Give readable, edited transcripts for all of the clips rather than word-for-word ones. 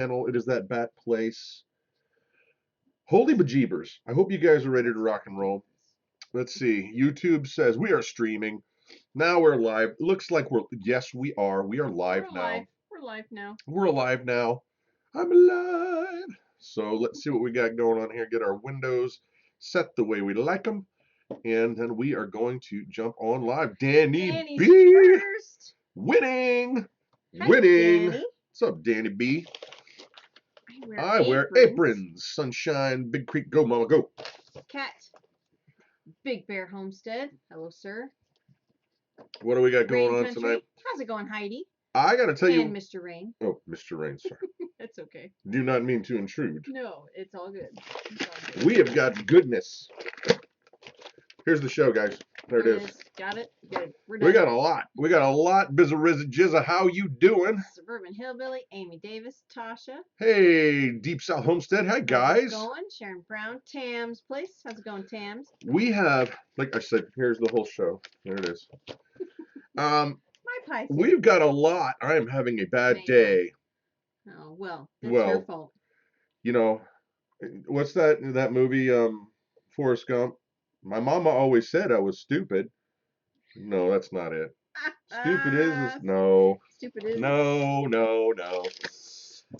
Channel. It is that bat place. Holy bejeebers. I hope you guys are ready to rock and roll. Let's see. YouTube says we are streaming. Now we're live. Looks like yes, we are. We are live We're now. alive. We're alive now. We're alive now. I'm alive. So let's see what we got going on here. Get our windows set the way we like them. And then we are going to jump on live. Danny B. First. Winning. Hi, Winning. Danny. What's up, Danny B? I wear aprons. Sunshine, Big Creek, go, mama, go. Cat. Big Bear Homestead. Hello, sir. What do we got going Rain on Country. tonight? How's it going, Heidi? I got to tell you. And Mr. Rain. Oh, Mr. Rain, sorry. That's okay. Do not mean to intrude. No, it's all good. It's all good. We have got goodness. Here's the show, guys. There it is. Got it? Good. We're done. We got a lot. We got a lot. Bizza Rizza Jizza, how you doing? Suburban Hillbilly, Amy Davis, Tasha. Hey, Deep South Homestead. Hi, guys. How's it going? Sharon Brown, Tam's place. How's it going, Tam's? We have, like I said, here's the whole show. There it is. My pie. We've got a lot. I am having a bad day. Oh, well, that's your fault. You know, what's that movie, Forrest Gump? My mama always said I was stupid. No, that's not it. Stupid is no. Stupid is no.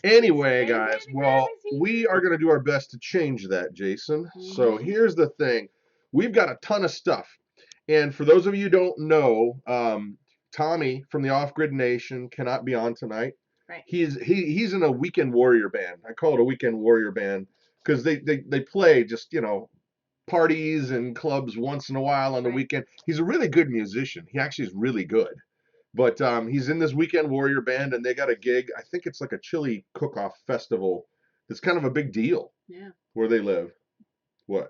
Anyway, guys, well, we are going to do our best to change that, Jason. So here's the thing. We've got a ton of stuff. And for those of you who don't know, Tommy from the Off Grid Nation cannot be on tonight. Right. He's in a weekend warrior band. I call it a weekend warrior band because they play just, parties and clubs once in a while on the weekend. He's a really good musician. He actually is really good. But he's in this weekend warrior band, and they got a gig. I think it's like a chili cook-off festival. It's kind of a big deal. Yeah. Where they live. What?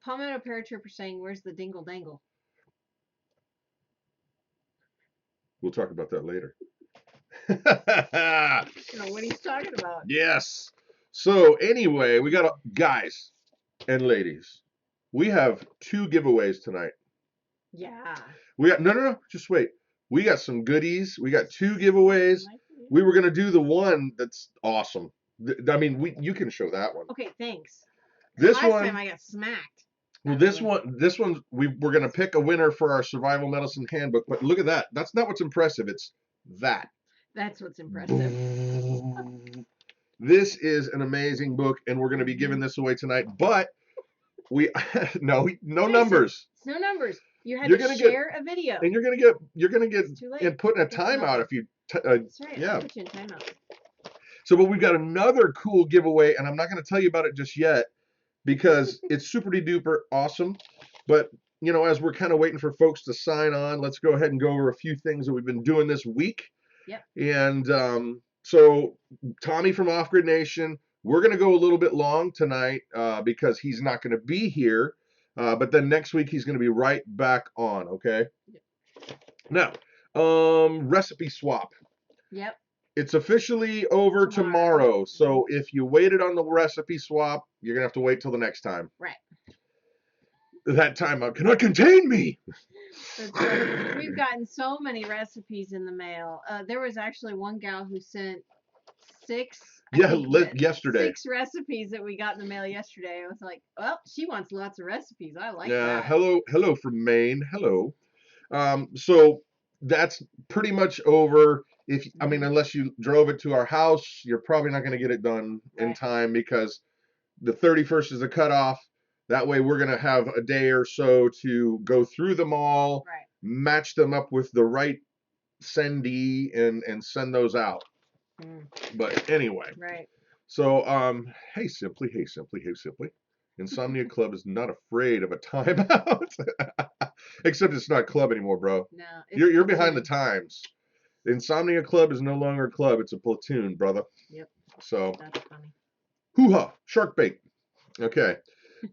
Palmetto Paratrooper saying, "Where's the dingle dangle?" We'll talk about that later. You know what he's talking about. Yes. So anyway, we got guys and ladies. We have 2 giveaways tonight. Yeah. We got no. Just wait. We got some goodies. We got 2 giveaways. We were gonna do the one that's awesome. I mean, you can show that one. Okay, thanks. This Last one. time I got smacked. Well, this one, we're gonna pick a winner for our survival medicine handbook. But look at that. That's not what's impressive. It's that. That's what's impressive. This is an amazing book, and we're gonna be giving this away tonight. But no numbers. It's no numbers. You had to share a video. And you're gonna get and put in a timeout if you. That's right. Yeah. I'll put you in timeout. So, but we've got another cool giveaway, and I'm not going to tell you about it just yet because it's super duper awesome. But as we're kind of waiting for folks to sign on, let's go ahead and go over a few things that we've been doing this week. Yep. And so Tommy from Off Grid Nation, we're going to go a little bit long tonight because he's not going to be here. But then next week he's going to be right back on. Okay. Yep. Now, recipe swap. Yep. It's officially over tomorrow. So if you waited on the recipe swap, you're going to have to wait till the next time. Right. That time cannot contain me. We've gotten so many recipes in the mail. There was actually one gal who sent 6. Yesterday. 6 recipes that we got in the mail yesterday. I was like, well, she wants lots of recipes. I like that. Yeah. Hello from Maine. Hello. So that's pretty much over. Unless you drove it to our house, you're probably not going to get it done in time because the 31st is the cutoff. That way we're going to have a day or so to go through them all, match them up with the right sendee and send those out. But anyway. Right. So, hey Simply. Insomnia Club is not afraid of a timeout. Except it's not club anymore, bro. No. You're behind the times. The Insomnia Club is no longer a club. It's a platoon, brother. Yep. So. That's funny. Hoo-ha. Shark bait. Okay.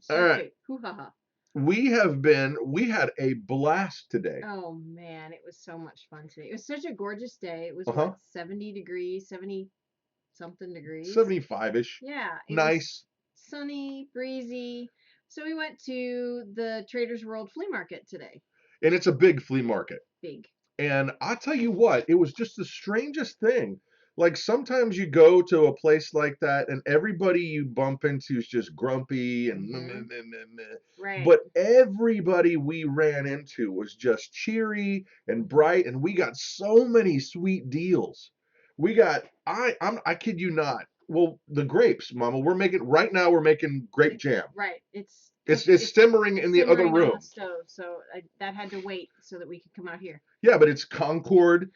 All right. Hoo-ha. We had a blast today. Oh, man. It was so much fun today. It was such a gorgeous day. It was 70 degrees, 70-something degrees. 75-ish. Yeah. Nice. Sunny, breezy. So we went to the Trader's World Flea Market today. And it's a big flea market. Big. And I'll tell you what, it was just the strangest thing. Like sometimes you go to a place like that and everybody you bump into is just grumpy and meh, meh, meh, meh, meh. Right. But everybody we ran into was just cheery and bright, and we got so many sweet deals. We got I kid you not. Well, the grapes, Mama, we're making right now. We're making grape jam. Right. It's simmering in the other simmering on room. the stove, so that had to wait so that we could come out here. Yeah, but it's Concord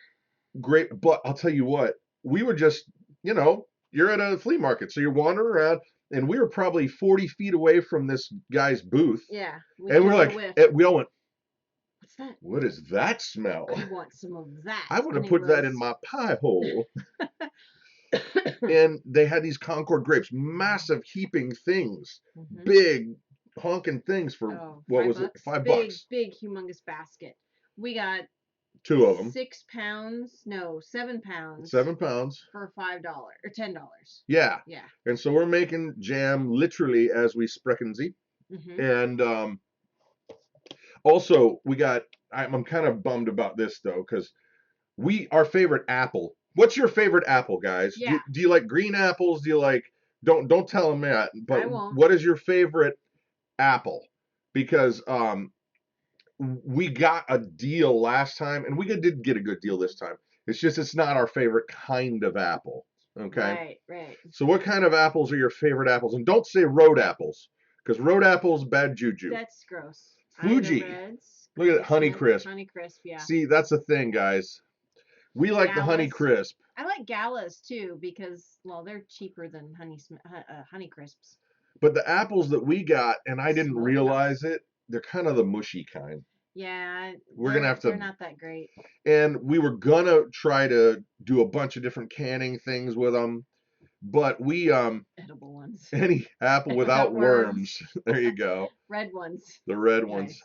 grape. But I'll tell you what, we were just, you're at a flea market, so you're wandering around, and we were probably 40 feet away from this guy's booth, Yeah. and we're took a like, whiff. we all went, What's that? what is that smell? I want some of that. I want to And it put that in was- my pie hole. And they had these Concord grapes, massive heaping things, Mhm. big honking things for what $5 was it? bucks? $5. Big, humongous basket. We got 2 of them. 6 pounds. No, 7 pounds. 7 pounds. For $5 or $10. Yeah. Yeah. And so we're making jam literally as we sprechen sie. Mhm. And also we got. I'm kind of bummed about this though, because our favorite apple. What's your favorite apple, guys? Yeah. Do you like green apples? Do you like? Don't tell them that. But I won't. what is your favorite apple? Because we got a deal last time, and we did get a good deal this time. It's just it's not our favorite kind of apple. Okay. Right. So what kind of apples are your favorite apples? And don't say road apples, because road apples bad juju. That's gross. Fuji. Reds, Look at that Honeycrisp. Honeycrisp, yeah. See, that's the thing, guys. We like the Galas. Honeycrisp. I like galas too because they're cheaper than Honeycrisps. But the apples that we got, and I didn't Smoke realize it, they're kind of the mushy kind. Yeah, We're gonna have to. They're not that great. And we were gonna try to do a bunch of different canning things with them, but we edible ones. Any apple without worms. There you go. Red ones. The red ones.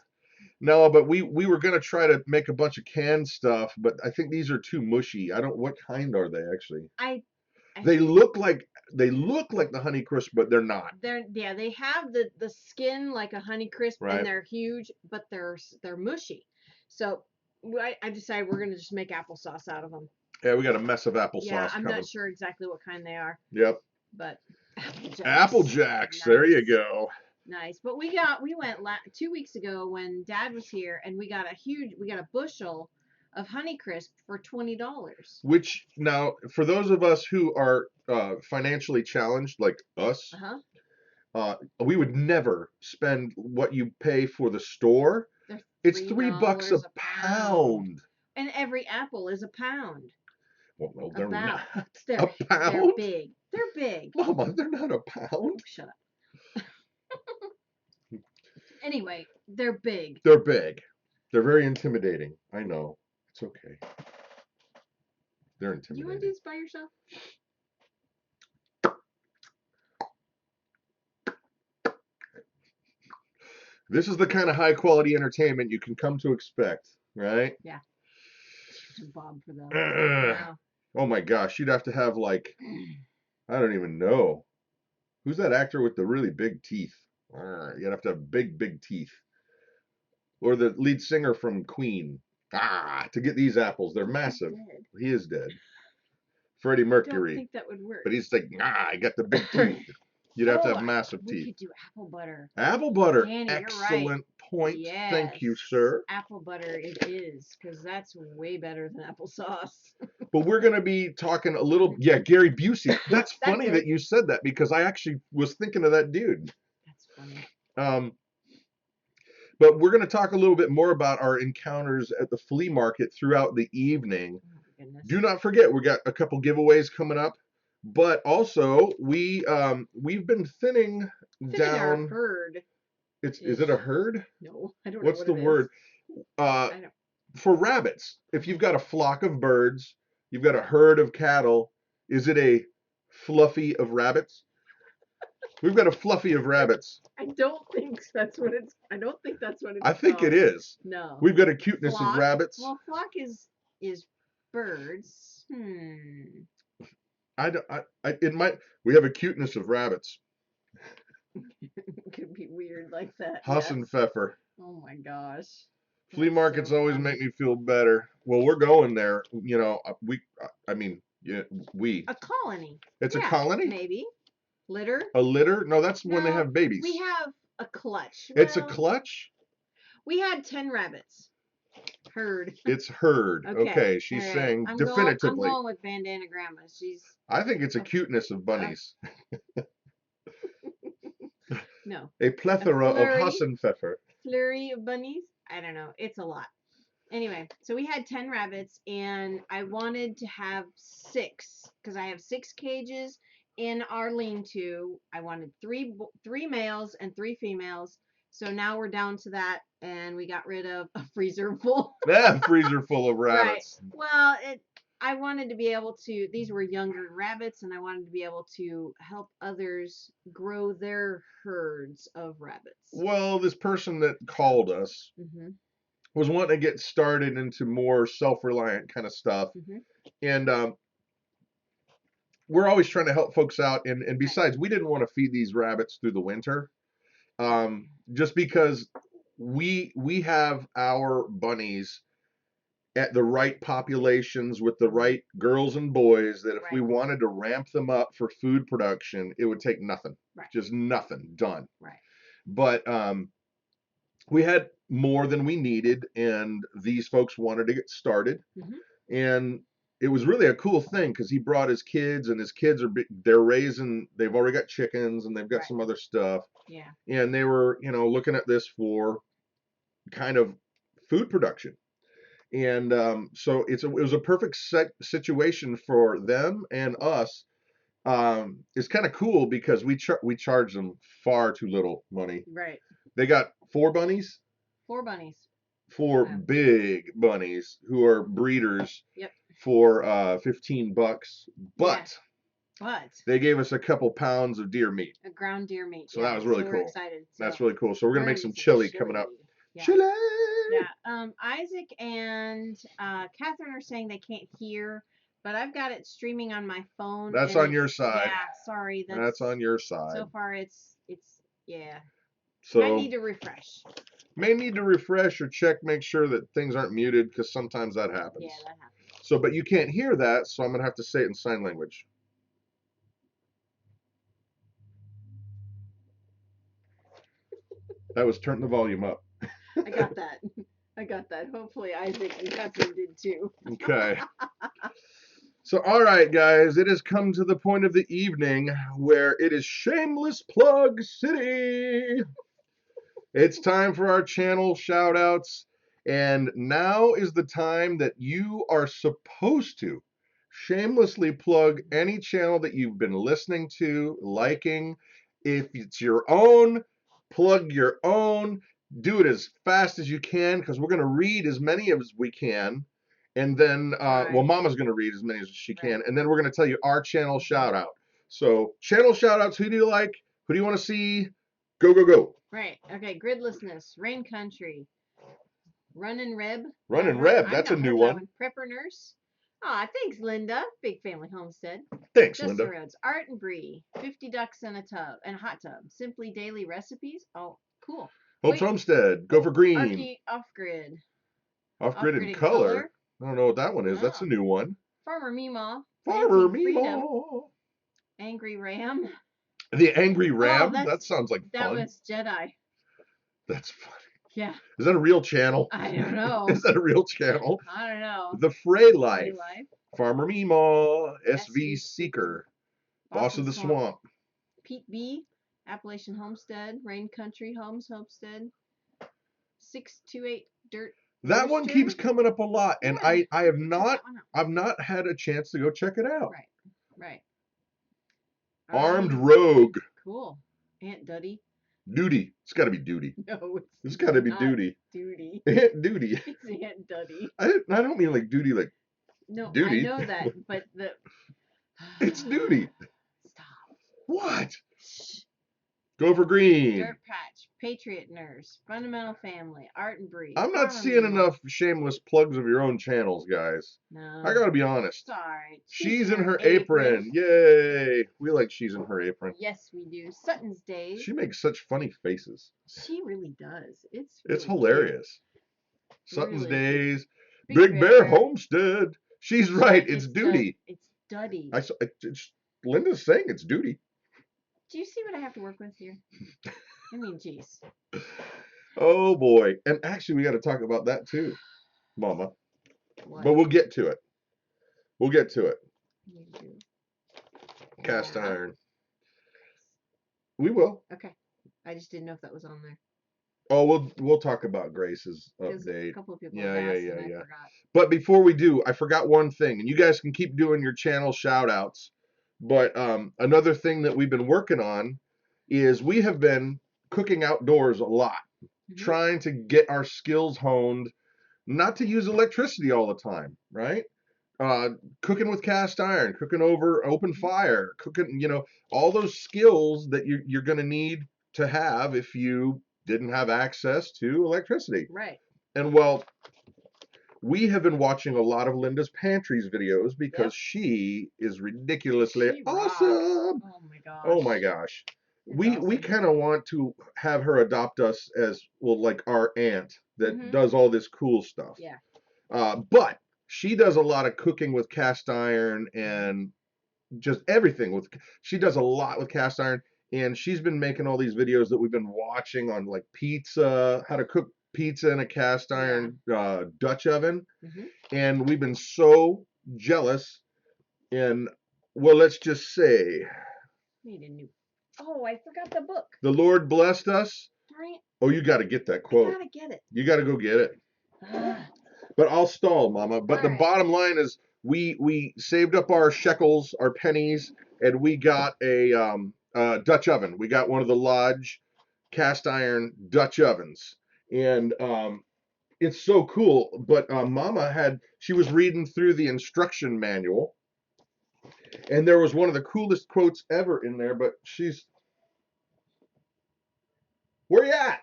No, but we were gonna try to make a bunch of canned stuff, but I think these are too mushy. I don't. What kind are they actually? They look like the Honeycrisp, but they're not. They have the skin like a Honeycrisp, Right. And they're huge, but they're mushy. So I decided we're gonna just make applesauce out of them. Yeah, we got a mess of applesauce. Yeah, I'm coming. not sure exactly what kind they are. Yep. But Apple Jacks. Nice. There you go. Nice. But we went 2 weeks ago when Dad was here, and we got a bushel of Honeycrisp for $20. Which now, for those of us who are financially challenged, like us, we would never spend what you pay for the store. It's $3 a pound. And every apple is a pound. Well, no, they're not. A pound? They're big. Mama, they're not a pound. Oh, shut up. Anyway, they're big. They're big. They're very intimidating. I know. It's okay. They're intimidating. You want to do this by yourself? This is the kind of high quality entertainment you can come to expect, right? Yeah. Bob for them. Wow. Oh my gosh, you'd have to have like, I don't even know. Who's that actor with the really big teeth? You'd have to have big teeth. Or the lead singer from Queen. To get these apples, they're massive. He is dead. Freddie Mercury. I don't think that would work. But he's like, I got the big teeth. You'd have to have massive teeth. We could do apple butter. Apple butter. Danny, excellent you're right. point. Yes. Thank you, sir. Apple butter it is, because that's way better than applesauce. But we're going to be talking a little, Gary Busey. That's funny that you said that, because I actually was thinking of that dude. That's funny. But we're going to talk a little bit more about our encounters at the flea market throughout the evening. Oh, do not forget, we got a couple giveaways coming up. But also, we've been thinning down. Our herd. Is it a herd? No, I don't know. What's the word? For rabbits, if you've got a flock of birds, you've got a herd of cattle. Is it a fluffy of rabbits? We've got a fluffy of rabbits. I don't think that's what it's. I don't think that's what it's. I think it is. No. We've got a cuteness flock? of rabbits. Well, flock is birds. It might. We have a cuteness of rabbits. It could be weird like that. Huss and Pfeffer. Oh my gosh. Flea markets always make me feel better. Well, we're going there. I mean, Yeah, A colony. It's Yeah, a colony? maybe. Litter? A litter? No, that's when they No, have babies. We have a clutch. It's a Well, clutch? we had 10 rabbits. Herd. It's herd. Okay, she's all right. saying I'm definitively. going with Bandana Grandma. She's I think it's a cuteness of bunnies. no. A plethora of Hassenpfeffer. Flurry of bunnies? I don't know. It's a lot. Anyway, so we had 10 rabbits, and I wanted to have 6 because I have 6 cages in our lean-to. I wanted three males and 3 females. So now we're down to that, and we got rid of a freezer full. That freezer full of rabbits. Right. Well, I wanted to be able to. These were younger rabbits, and I wanted to be able to help others grow their herds of rabbits. Well, this person that called us was wanting to get started into more self-reliant kind of stuff, and we're always trying to help folks out. And besides, we didn't want to feed these rabbits through the winter, just because we have our bunnies at the right populations with the right girls and boys that if we wanted to ramp them up for food production, it would take nothing, just nothing done. But we had more than we needed, and these folks wanted to get started, and it was really a cool thing because he brought his kids, and his kids they've already got chickens, and they've got some other stuff, and they were looking at this for kind of food production. And so it was a perfect situation for them and us. It's kind of cool because we charge them far too little money. They got 4 bunnies. 4 bunnies. 4 big bunnies who are breeders. For $15, but they gave us a couple pounds of deer meat. A ground deer meat. So that was really cool. We're excited. So that's really cool. So we're gonna make some chili coming up. Chili. Yeah. Isaac and Catherine are saying they can't hear, but I've got it streaming on my phone. That's on your side. Yeah. Sorry. That's on your side. So far, it's yeah. So I need to refresh. May need to refresh or check, make sure that things aren't muted because sometimes that happens. Yeah, that happens. So, but you can't hear that, so I'm gonna have to say it in sign language. That was turn the volume up. I got that. I got that. Hopefully Isaac and Catherine did too. Okay. So, all right, guys, it has come to the point of the evening where it is shameless plug city. It's time for our channel shoutouts, and now is the time that you are supposed to shamelessly plug any channel that you've been listening to, liking. If it's your own, plug your own. Do it as fast as you can because we're going to read as many as we can. And then, well, Mama's going to read as many as she can. And then we're going to tell you our channel shout out. So, channel shout outs. Who do you like? Who do you want to see? Go, go, go. Right. Okay. Gridlessness. Rain Country. Run and Reb. Run and Reb. That's a new one. Prepper Nurse. Aw, thanks, Linda. Big Family Homestead. Thanks, Just Linda. the Roads. Art and Bree. 50 ducks in a tub and hot tub. Simply Daily Recipes. Oh, cool. Hope's Homestead. Go for green. Off-grid. Off-grid in color. I don't know what that one is. That's a new one. Farmer Meemaw. Farmer Meemaw. Angry Ram. The Angry Ram? That sounds like fun. That was Jedi. That's funny. Yeah. Is that a real channel? I don't know. Is that a real channel? I don't know. The Frey Life. Farmer Meemaw. SV Seeker. Boss of the Swamp. Pete B. Appalachian Homestead. Rain Country Homes Homestead. 628 Dirt. That one keeps coming up a lot, and I have not had a chance to go check it out. Right. Armed Rogue. Cool. Aunt Duddy. Duty. It's got to be Duty. No, it's got to be Duty. Duty. Aunt Duty. It's Aunt Duddy. I don't mean like duty like no, duty. I know that, but the it's Duty. Stop. What? Shh. Go for green. Dirt Patch, Patriot Nurse, Fundamental Family, Art and Breed. I'm not seeing enough shameless plugs of your own channels, guys. No. I gotta be honest. Sorry. She's in her apron. Yay. We like She's in her apron. Yes, we do. Sutton's Days. She makes such funny faces. She really does. It's hilarious. Sutton's Days. Big Bear Homestead. She's right. It's Duty. It's study. Linda's saying it's duty. Do you see what I have to work with here? I mean, geez. Oh boy. And actually we got to talk about that too, Mama. What? But we'll get to it. We'll get to it. You do. Cast Yeah. iron. We will. Okay. I just didn't know if that was on there. Oh, we'll talk about Grace's 'Cause update. a couple of people Yeah, have yeah, asked yeah, and I yeah. forgot. But before we do, I forgot one thing, and you guys can keep doing your channel shout outs. But another thing that we've been working on is we have been cooking outdoors a lot, trying to get our skills honed, not to use electricity all the time, right? Cooking with cast iron, cooking over open fire, cooking, all those skills that you're going to need to have if you didn't have access to electricity. Right. And well, we have been watching a lot of Linda's Pantries videos because she is ridiculously She rocks. awesome. Oh my gosh. Oh my gosh. It's We awesome. kind of want to have her adopt us as, well, like our aunt that does all this cool stuff. Yeah. But she does a lot of cooking with cast iron and just everything. She does a lot with cast iron, and she's been making all these videos that we've been watching on, like pizza, how to cook pizza in a cast iron Dutch oven. And we've been so jealous. And well, let's just say, Need a new. Oh, I forgot the book. the Lord blessed us. Darn it. Oh, you got to get that quote. I gotta get it. You got to go get it. But I'll stall, Mama. But the bottom line is, we saved up our shekels, our pennies, and we got a Dutch oven. We got one of the Lodge cast iron Dutch ovens, and it's so cool. But Mama she was reading through the instruction manual, and there was one of the coolest quotes ever in there. But where you at?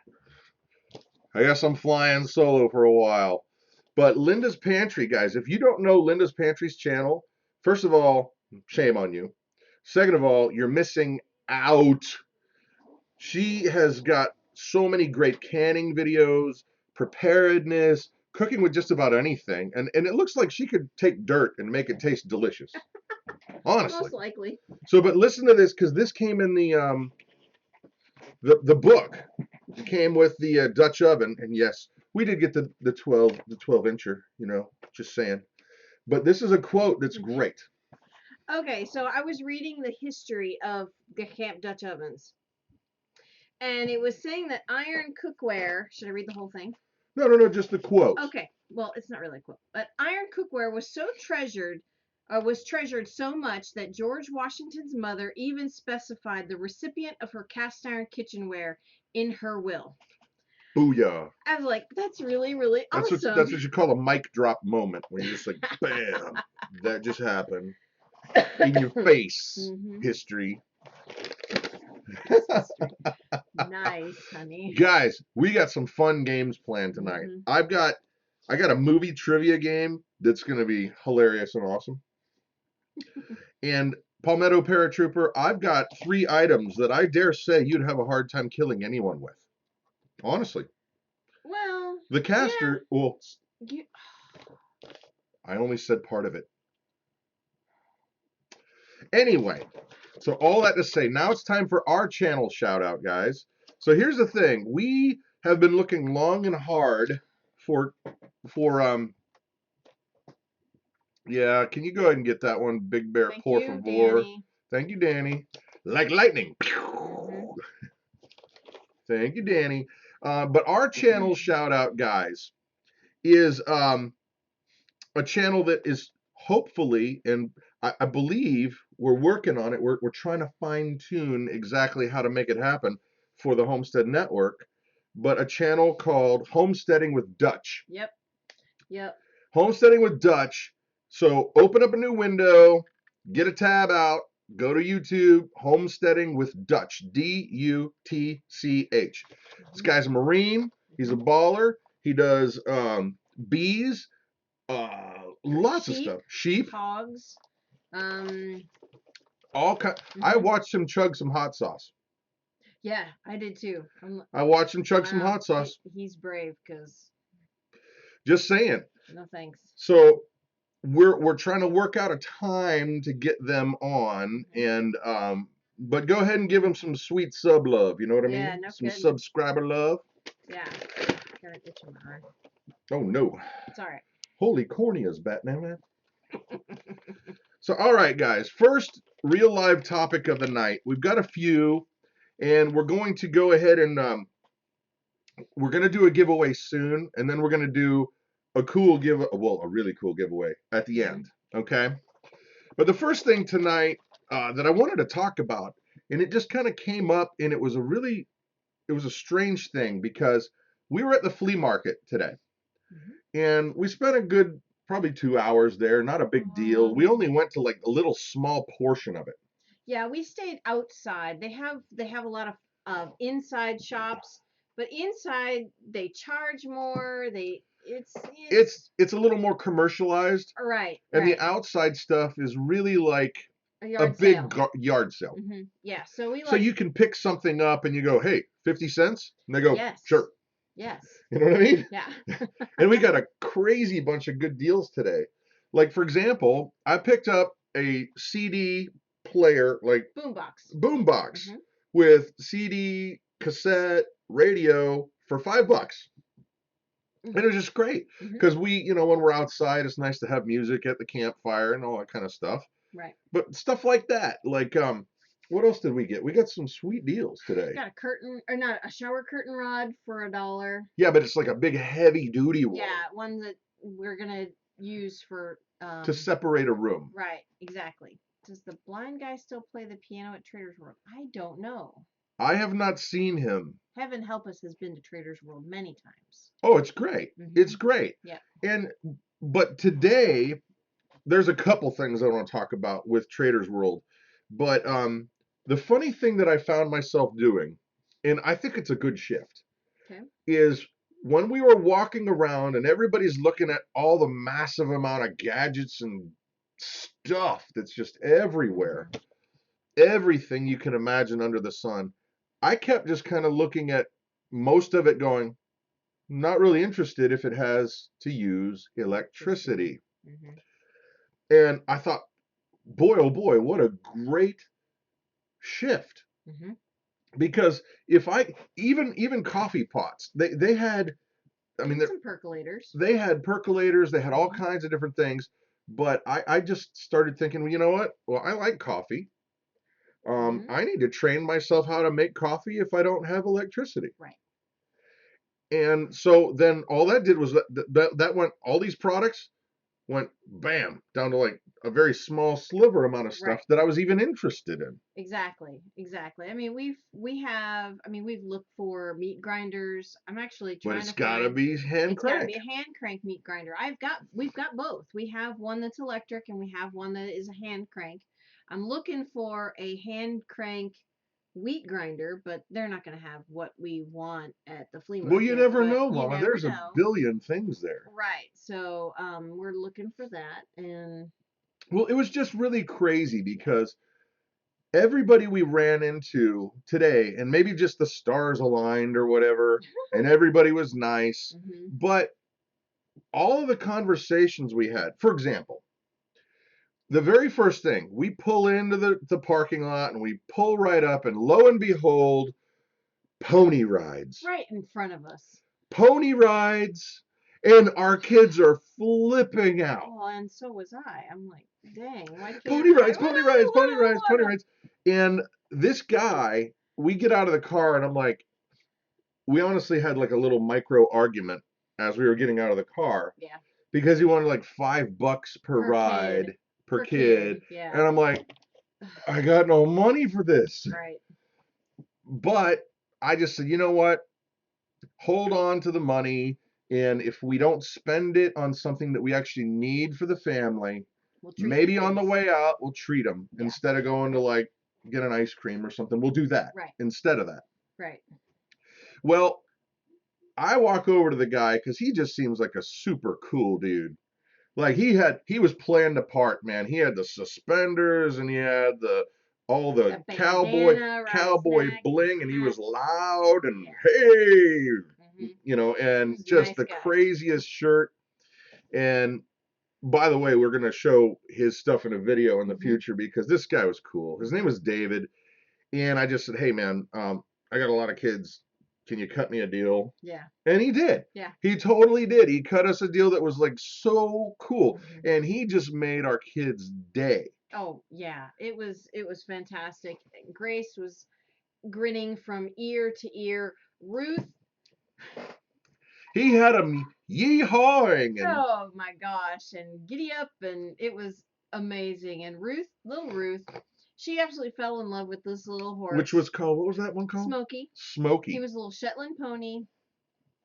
I guess I'm flying solo for a while. But Linda's Pantry, guys, if you don't know Linda's Pantry's channel, first of all, shame on you. Second of all, you're missing out. She has got so many great canning videos, preparedness, cooking with just about anything. And it looks like she could take dirt and make it taste delicious. Honestly. Most likely. So, but listen to this, because this came in the book. It came with the Dutch oven, and yes, we did get the 12-incher, just saying. But this is a quote that's great. Okay, so I was reading the history of the Camp Dutch ovens. And it was saying that iron cookware, should I read the whole thing? No, just the quote. Okay, well, it's not really a quote. But iron cookware was treasured so much that George Washington's mother even specified the recipient of her cast iron kitchenware in her will. Booyah. I was like, that's really, really awesome. That's what you call a mic drop moment, when you're just like, bam, that just happened. In your face, history. Nice, honey. Guys, we got some fun games planned tonight. I got a movie trivia game that's going to be hilarious and awesome. And Palmetto Paratrooper, I've got 3 items that I dare say you'd have a hard time killing anyone with. Honestly. Well, the caster, yeah. Well, I only said part of it. Anyway, so all that to say, now it's time for our channel shout out, guys. So here's the thing. We have been looking long and hard for yeah, can you go ahead and get that one, Big Bear, por favor? Danny. Thank you, Danny. Like lightning. Thank you, Danny. But our channel shout out, guys, is a channel that is hopefully, and I believe we're working on it. We're trying to fine tune exactly how to make it happen for the Homestead Network, but a channel called Homesteading with Dutch. Yep. Homesteading with Dutch. So open up a new window, get a tab out, go to YouTube, Homesteading with Dutch, Dutch. This guy's a Marine. He's a baller. He does bees, lots of stuff. Sheep, hogs, all kind. I watched him chug some hot sauce. Yeah, I did too. I watched him chug some hot sauce. He's brave, because. Just saying. No thanks. So we're trying to work out a time to get them on, and but go ahead and give them some sweet sub love. You know what I Yeah, mean? no Some kidding. subscriber love. Yeah. Got an itch in my eye. Oh no! It's all right. Holy corneas, Batman man. So all right, guys. First real live topic of the night. We've got a few, and we're going to go ahead and we're going to do a giveaway soon, and then we're going to do a really cool giveaway at the end. Okay. But the first thing tonight that I wanted to talk about, and it just kind of came up, and it was a strange thing because we were at the flea market today, and we spent a good probably 2 hours there. Not a big deal. We only went to like a little small portion of it. Yeah, we stayed outside. They have a lot of inside shops, but inside they charge more. It's a little more commercialized, right, and the right. outside stuff is really like A a yard big sale. yard sale. Yeah, so we So like you can pick something up and you go, hey, 50 cents? And they go, yes. sure. Yes. You know what I mean? Yeah. And we got a crazy bunch of good deals today. Like, for example, I picked up a CD player, like boombox with CD, cassette, radio for $5. And it was just great because when we're outside, it's nice to have music at the campfire and all that kind of stuff. Right. But stuff like that, like what else did we get? We got some sweet deals today. Got a curtain, or not, a shower curtain rod for $1. Yeah, but it's like a big heavy duty one. Yeah, one that we're gonna use for to separate a room. Right, exactly. Does the blind guy still play the piano at Trader's World? I don't know. I have not seen him. Heaven help us has been to Trader's World many times. Oh, it's great. It's great. Yeah. But today there's a couple things I want to talk about with Trader's World. But the funny thing that I found myself doing, and I think it's a good shift, is when we were walking around and everybody's looking at all the massive amount of gadgets and stuff that's just everywhere, everything you can imagine under the sun, I kept just kind of looking at most of it going, not really interested if it has to use electricity. And I thought, boy, oh boy, what a great shift. Because if even coffee pots, they had, I mean, some percolators. They had percolators, they had all kinds of different things. But I just started thinking, well, you know what? Well, I like coffee. I need to train myself how to make coffee if I don't have electricity. Right. And so then all that did was that went, all these products went bam down to like a very small sliver amount of stuff that I was even interested in. Exactly. I mean, we've looked for meat grinders. I'm actually trying to. But it's gotta be hand crank. It's gotta be a hand crank meat grinder. We've got both. We have one that's electric and we have one that is a hand crank. I'm looking for a hand crank wheat grinder, but they're not going to have what we want at the flea market. Well, you never know, Mama. There's a billion things there. Right. So we're looking for that. And well, it was just really crazy because everybody we ran into today, and maybe just the stars aligned or whatever, and everybody was nice, but all of the conversations we had, for example, the very first thing, we pull into the parking lot and we pull right up, and lo and behold, pony rides. Right in front of us. Pony rides, and our kids are flipping out. Oh, and so was I. I'm like, dang, why can't pony rides. And this guy, we get out of the car, and I'm like, we honestly had like a little micro argument as we were getting out of the car. Yeah. Because he wanted like $5 per ride. Per kid. Yeah. And I'm like, I got no money for this. Right. But I just said, you know what? Hold on to the money. And if we don't spend it on something that we actually need for the family, maybe on the way out, we'll treat them instead of going to like get an ice cream or something. We'll do that instead of that. Right. Well, I walk over to the guy because he just seems like a super cool dude. Like he was playing the part, man. He had the suspenders and he had all the cowboy bling, and he was loud and hey, and just the craziest shirt. And by the way, we're going to show his stuff in a video in the Mhm. future because this guy was cool. His name was David. And I just said, hey, man, I got a lot of kids. Can you cut me a deal? Yeah. And he did. Yeah. He totally did. He cut us a deal that was like so cool. Mhm. And he just made our kids' day. Oh, yeah. It was fantastic. Grace was grinning from ear to ear. Ruth, He had them yee-hawing. And oh my gosh, and giddy up, and it was amazing. And Ruth, little Ruth, she absolutely fell in love with this little horse. which was called, what was that one called? Smokey. Smokey. He was a little Shetland pony,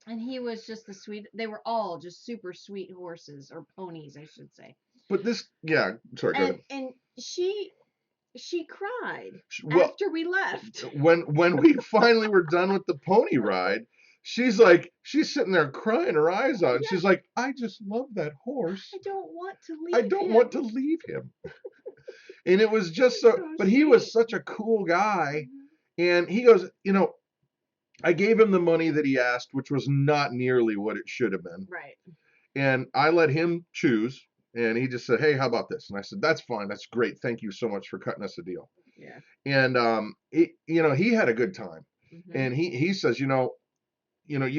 and he was just the sweet. They were all just super sweet horses, or ponies, I should say. But this, yeah, sorry, go ahead. And she cried Well, after we left. when we finally were done with the pony ride, she's sitting there crying her eyes out. And Yeah. she's like, I just love that horse. I don't want to leave. I don't him. want to leave him. And it was just He's so, so but he was sweet. such a cool guy. Mhm. And he goes, I gave him the money that he asked, which was not nearly what it should have been. Right. And I let him choose. And he just said, hey, how about this? And I said, that's fine. That's great. Thank you so much for cutting us a deal. Yeah. And, he had a good time. Mhm. And he says, you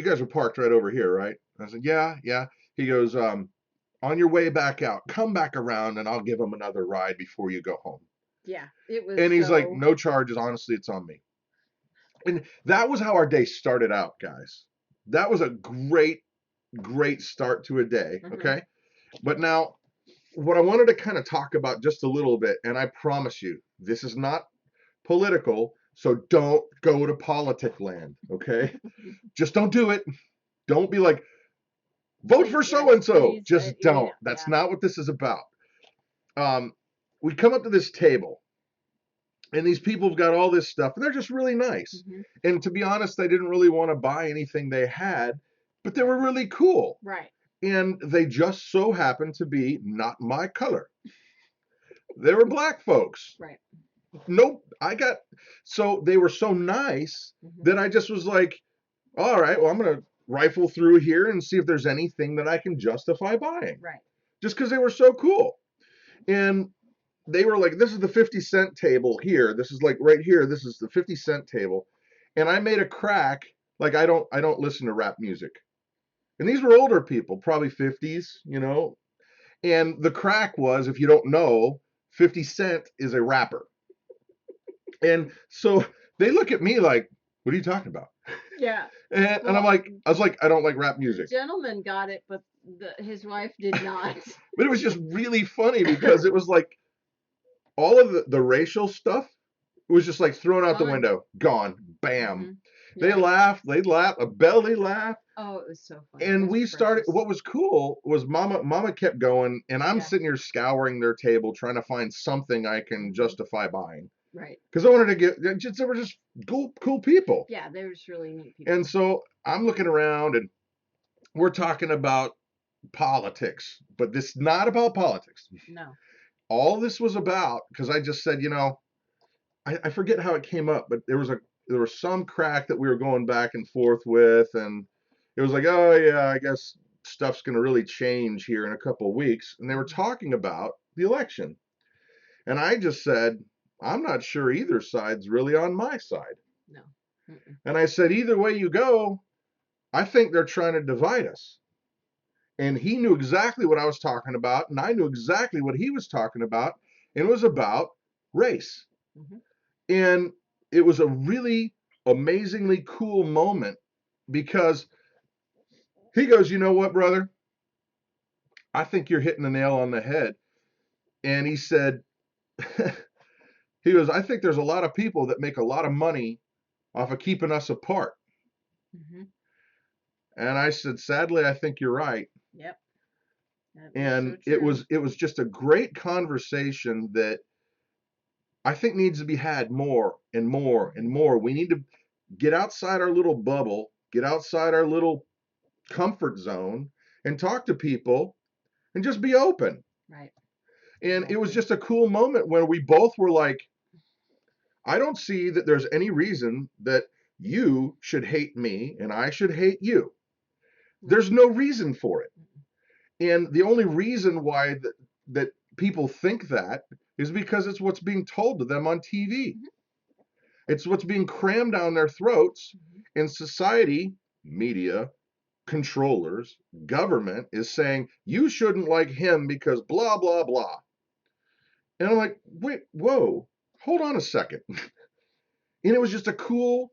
guys were parked right over here, right? I said, yeah. He goes, on your way back out, come back around and I'll give them another ride before you go home. Yeah. It was. And he's like, so- no charges. Honestly, it's on me. And that was how our day started out, guys. That was a great, great start to a day. Mhm. Okay. But now, what I wanted to kind of talk about just a little bit, and I promise you, this is not political, so don't go to politic land, okay? Just don't do it. Don't be like, vote for so-and-so. Just don't. That's not what this is about. We come up to this table, and these people have got all this stuff, and they're just really nice. Mhm. And to be honest, I didn't really want to buy anything they had, but they were really cool. Right. And they just so happened to be not my color. They were black folks. Right. Nope. So they were so nice Mhm. that I just was like, all right, well, I'm going to rifle through here and see if there's anything that I can justify buying. Right. Just because they were so cool. And they were like, this is the 50-cent table here. This is like right here. This is the 50-cent table. And I made a crack. Like I don't listen to rap music. And these were older people, probably 50s, And the crack was, if you don't know, 50 Cent is a rapper. And so they look at me like, what are you talking about? Yeah. And I was like, I don't like rap music. The gentleman got it, but his wife did not. But it was just really funny because it was like all of the racial stuff was just like thrown out the window, gone, bam. Mhm. They Yeah. laughed, a belly laugh. Oh, it was so funny. And It was we started, precious. what was cool was Mama kept going, and I'm Yeah. sitting here scouring their table trying to find something I can justify buying. Right. Because I wanted to they were just cool people. Yeah, they were just really neat people. And so I'm looking around and we're talking about politics, but this is not about politics. No. All this was about, because I just said, I forget how it came up, but there was some crack that we were going back and forth with, and it was like, oh yeah, I guess stuff's going to really change here in a couple of weeks. And they were talking about the election. And I just said, I'm not sure either side's really on my side. No. Mm-mm. And I said, either way you go, I think they're trying to divide us. And he knew exactly what I was talking about, and I knew exactly what he was talking about. And it was about race. Mhm. And it was a really amazingly cool moment because he goes, you know what, brother? I think you're hitting the nail on the head. And he said, he goes, I think there's a lot of people that make a lot of money off of keeping us apart. Mhm. And I said, sadly, I think you're right. Yep. That And so true. it was just a great conversation that I think needs to be had more and more and more. We need to get outside our little bubble, get outside our little comfort zone and talk to people and just be open. Right. And it was just a cool moment where we both were like, I don't see that there's any reason that you should hate me and I should hate you. There's no reason for it. And the only reason why that people think that is because it's what's being told to them on TV. It's what's being crammed down their throats. In society, media, controllers, government is saying, you shouldn't like him because blah, blah, blah. And I'm like, wait, whoa, hold on a second. And it was just a cool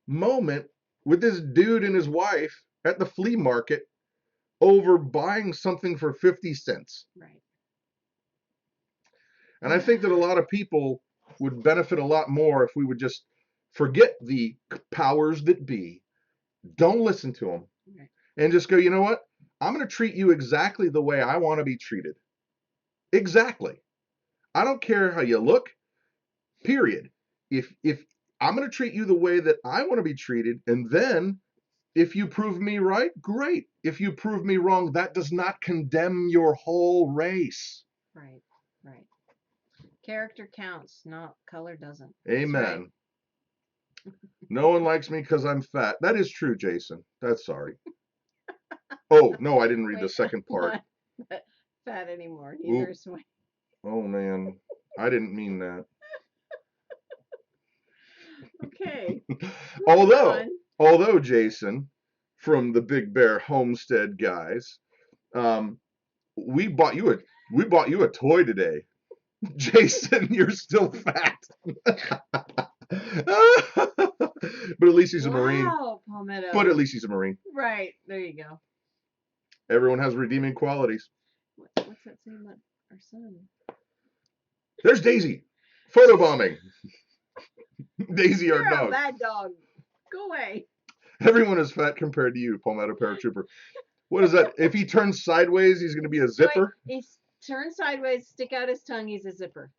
moment with this dude and his wife at the flea market over buying something for 50 cents. Right. And I think that a lot of people would benefit a lot more if we would just forget the powers that be, don't listen to them, Right. and just go, you know what? I'm going to treat you exactly the way I want to be treated. Exactly. I don't care how you look, period. If I'm going to treat you the way that I want to be treated, and then if you prove me right, great. If you prove me wrong, that does not condemn your whole race. Right. Right. Character counts, not color doesn't. Amen. Right. No one likes me because I'm fat. That is true, Jason. That's sorry. Oh, no, I didn't read the second part. Not fat anymore. Neither is Wayne. Oh, man. I didn't mean that. Okay. Although, Jason, from the Big Bear Homestead guys, we bought you a toy today. Jason, you're still fat. But at least he's a Marine. Wow, Palmetto. But at least he's a Marine. Right. There you go. Everyone has redeeming qualities. What's that saying about our son? There's Daisy. Photobombing. Daisy, our You're dog. a bad dog. Go away. Everyone is fat compared to you, Palmetto Paratrooper. What is that? If he turns sideways, he's going to be a zipper? He turns sideways, stick out his tongue, he's a zipper.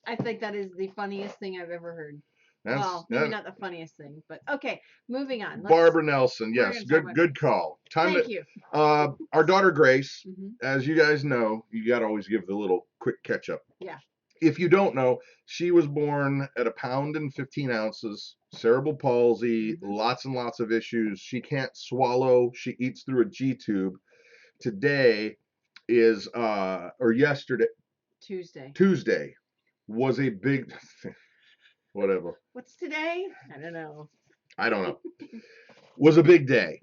I think that is the funniest thing I've ever heard. Well, maybe not the funniest thing, but okay, moving on. Barbara Nelson, yes, good call. Thank you. Our daughter Grace, as you guys know, you got to always give the little quick catch up. Yeah. If you don't know, she was born at 1 pound and 15 ounces, cerebral palsy, lots and lots of issues. She can't swallow. She eats through a G tube. Today is, or yesterday. Tuesday was a big, whatever. What's today? I don't know. Was a big day.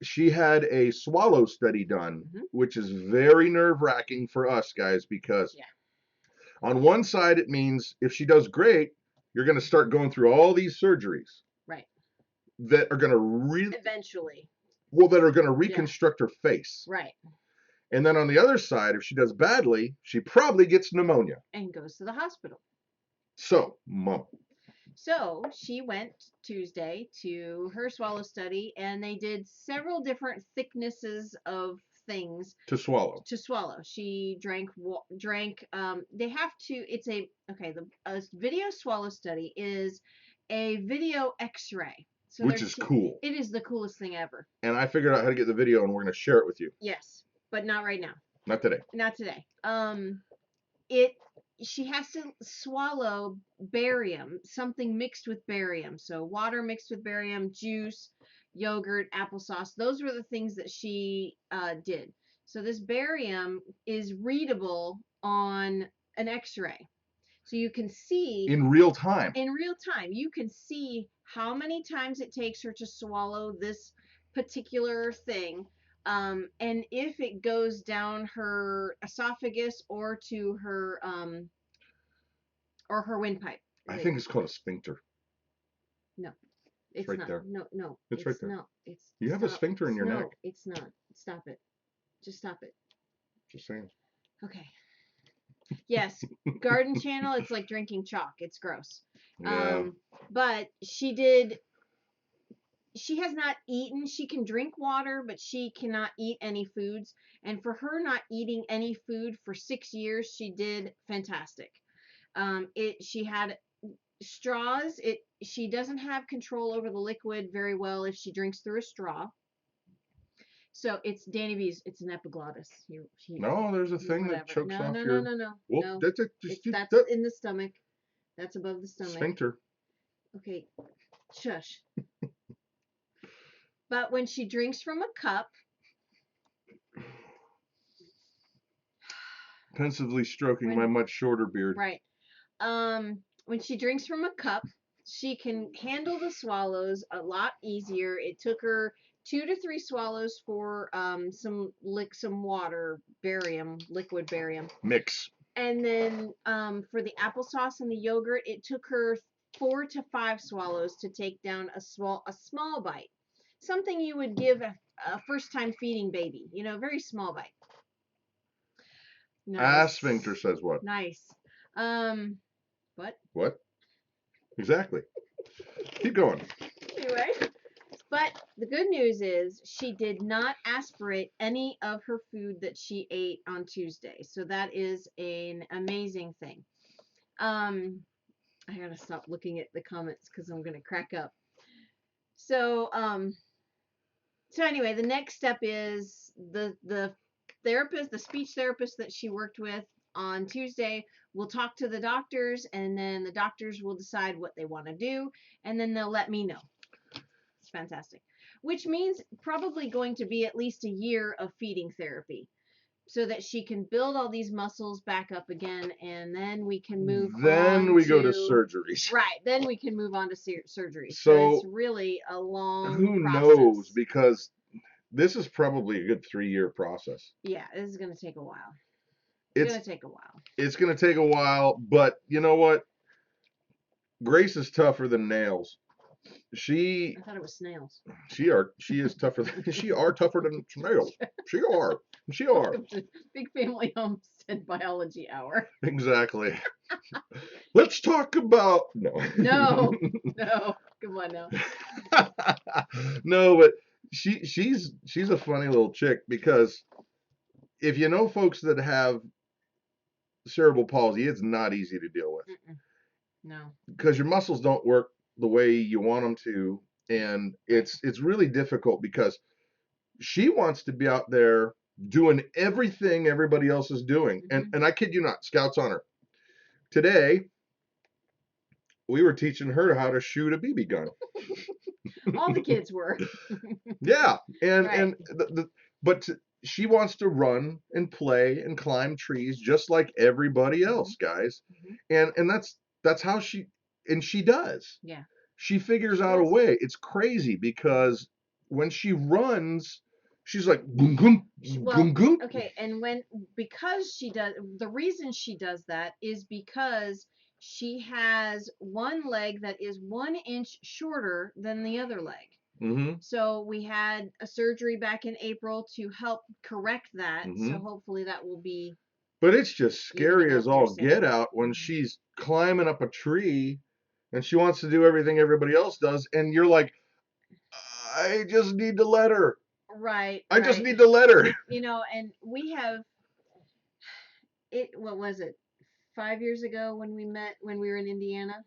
She had a swallow study done, which is very nerve-wracking for us guys because on one side it means if she does great, you're going to start going through all these surgeries. Right. That are going to eventually. Well, that are going to reconstruct her face. Right. And then on the other side, if she does badly, she probably gets pneumonia. And goes to the hospital. So, Mom. So she went Tuesday to her swallow study, and they did several different thicknesses of things to swallow. She drank. They have to. It's a video swallow study is a video X-ray. So which is cool. It is the coolest thing ever. And I figured out how to get the video, and we're going to share it with you. Yes, but not right now. Not today. Not today. She has to swallow barium, something mixed with barium. So water mixed with barium, juice, yogurt, applesauce. Those were the things that she did. So this barium is readable on an X-ray. So you can see in real time. You can see how many times it takes her to swallow this particular thing. And if it goes down her esophagus or to her windpipe. I think it's called a sphincter. No, it's right not. there. No, it's right there. No, it's. You have a sphincter in your neck. No, it's not. Stop it. Just stop it. Just saying. Okay. Yes, Garden Channel. It's like drinking chalk. It's gross. Yeah. But she did. She has not eaten. She can drink water, but she cannot eat any foods. And for her not eating any food for 6 years, she did fantastic. She had straws. She doesn't have control over the liquid very well if she drinks through a straw. So it's Danny B's. It's an epiglottis. No, there's a thing that chokes off your. No. Well, that's in the stomach. That's above the stomach. Sphincter. Okay, shush. But when she drinks from a cup, Pensively stroking my much shorter beard. Right. When she drinks from a cup, she can handle the swallows a lot easier. It took her 2 to 3 swallows for some water, barium, liquid barium. Mix. And then for the applesauce and the yogurt, it took her 4 to 5 swallows to take down a small bite. Something you would give a first time feeding baby, very small bite. Nice. Sphincter says what? Nice. What? What? Exactly. Keep going. Anyway, but the good news is she did not aspirate any of her food that she ate on Tuesday. So that is an amazing thing. I gotta stop looking at the comments because I'm gonna crack up. So anyway, the next step is the therapist, the speech therapist that she worked with on Tuesday will talk to the doctors, and then the doctors will decide what they want to do, and then they'll let me know. It's fantastic. Which means probably going to be at least a year of feeding therapy so that she can build all these muscles back up again, and then we can move on. Then we go to surgeries. Right. Then we can move on to surgery. So it's really a long who process. knows, because this is probably a good 3-year process. Yeah, this is going to take a while. It's going to take a while. It's going to take a while, but you know what? Grace is tougher than nails. I thought it was snails. She is tougher than she are tougher than snails. She are. Big Family Homestead Biology Hour. Exactly. Let's talk about No. Come on now. No, but she's a funny little chick, because if you know folks that have cerebral palsy, it's not easy to deal with. No. Because your muscles don't work the way you want them to, and it's really difficult because she wants to be out there doing everything everybody else is doing. And I kid you not, Scout's on her. Today, we were teaching her how to shoot a BB gun. All the kids were. Yeah, but she wants to run and play and climb trees just like everybody else, guys. And that's how she does. Yeah. She figures out a way. It's crazy because when she runs, she's like goom goom goom goom. Okay, and the reason she does that is because she has one leg that is 1 inch shorter than the other leg. So we had a surgery back in April to help correct that. So hopefully that will be. But it's just scary as all get out when she's climbing up a tree and she wants to do everything everybody else does, and you're like, I just need to let her. Right. I just need to let her. And we have it. What was it? 5 years ago when we met, when we were in Indiana,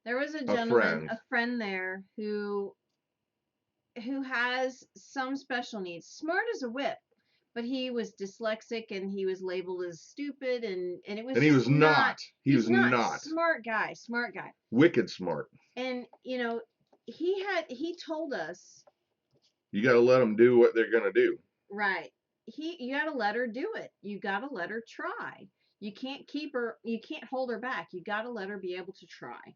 there was a gentleman, a friend there who has some special needs, smart as a whip, but he was dyslexic and he was labeled as stupid, and it was. And he was not. He was not. Smart guy. Wicked smart. And he told us, you got to let them do what they're gonna do. Right. You got to let her do it. You got to let her try. You can't keep her. You can't hold her back. You got to let her be able to try.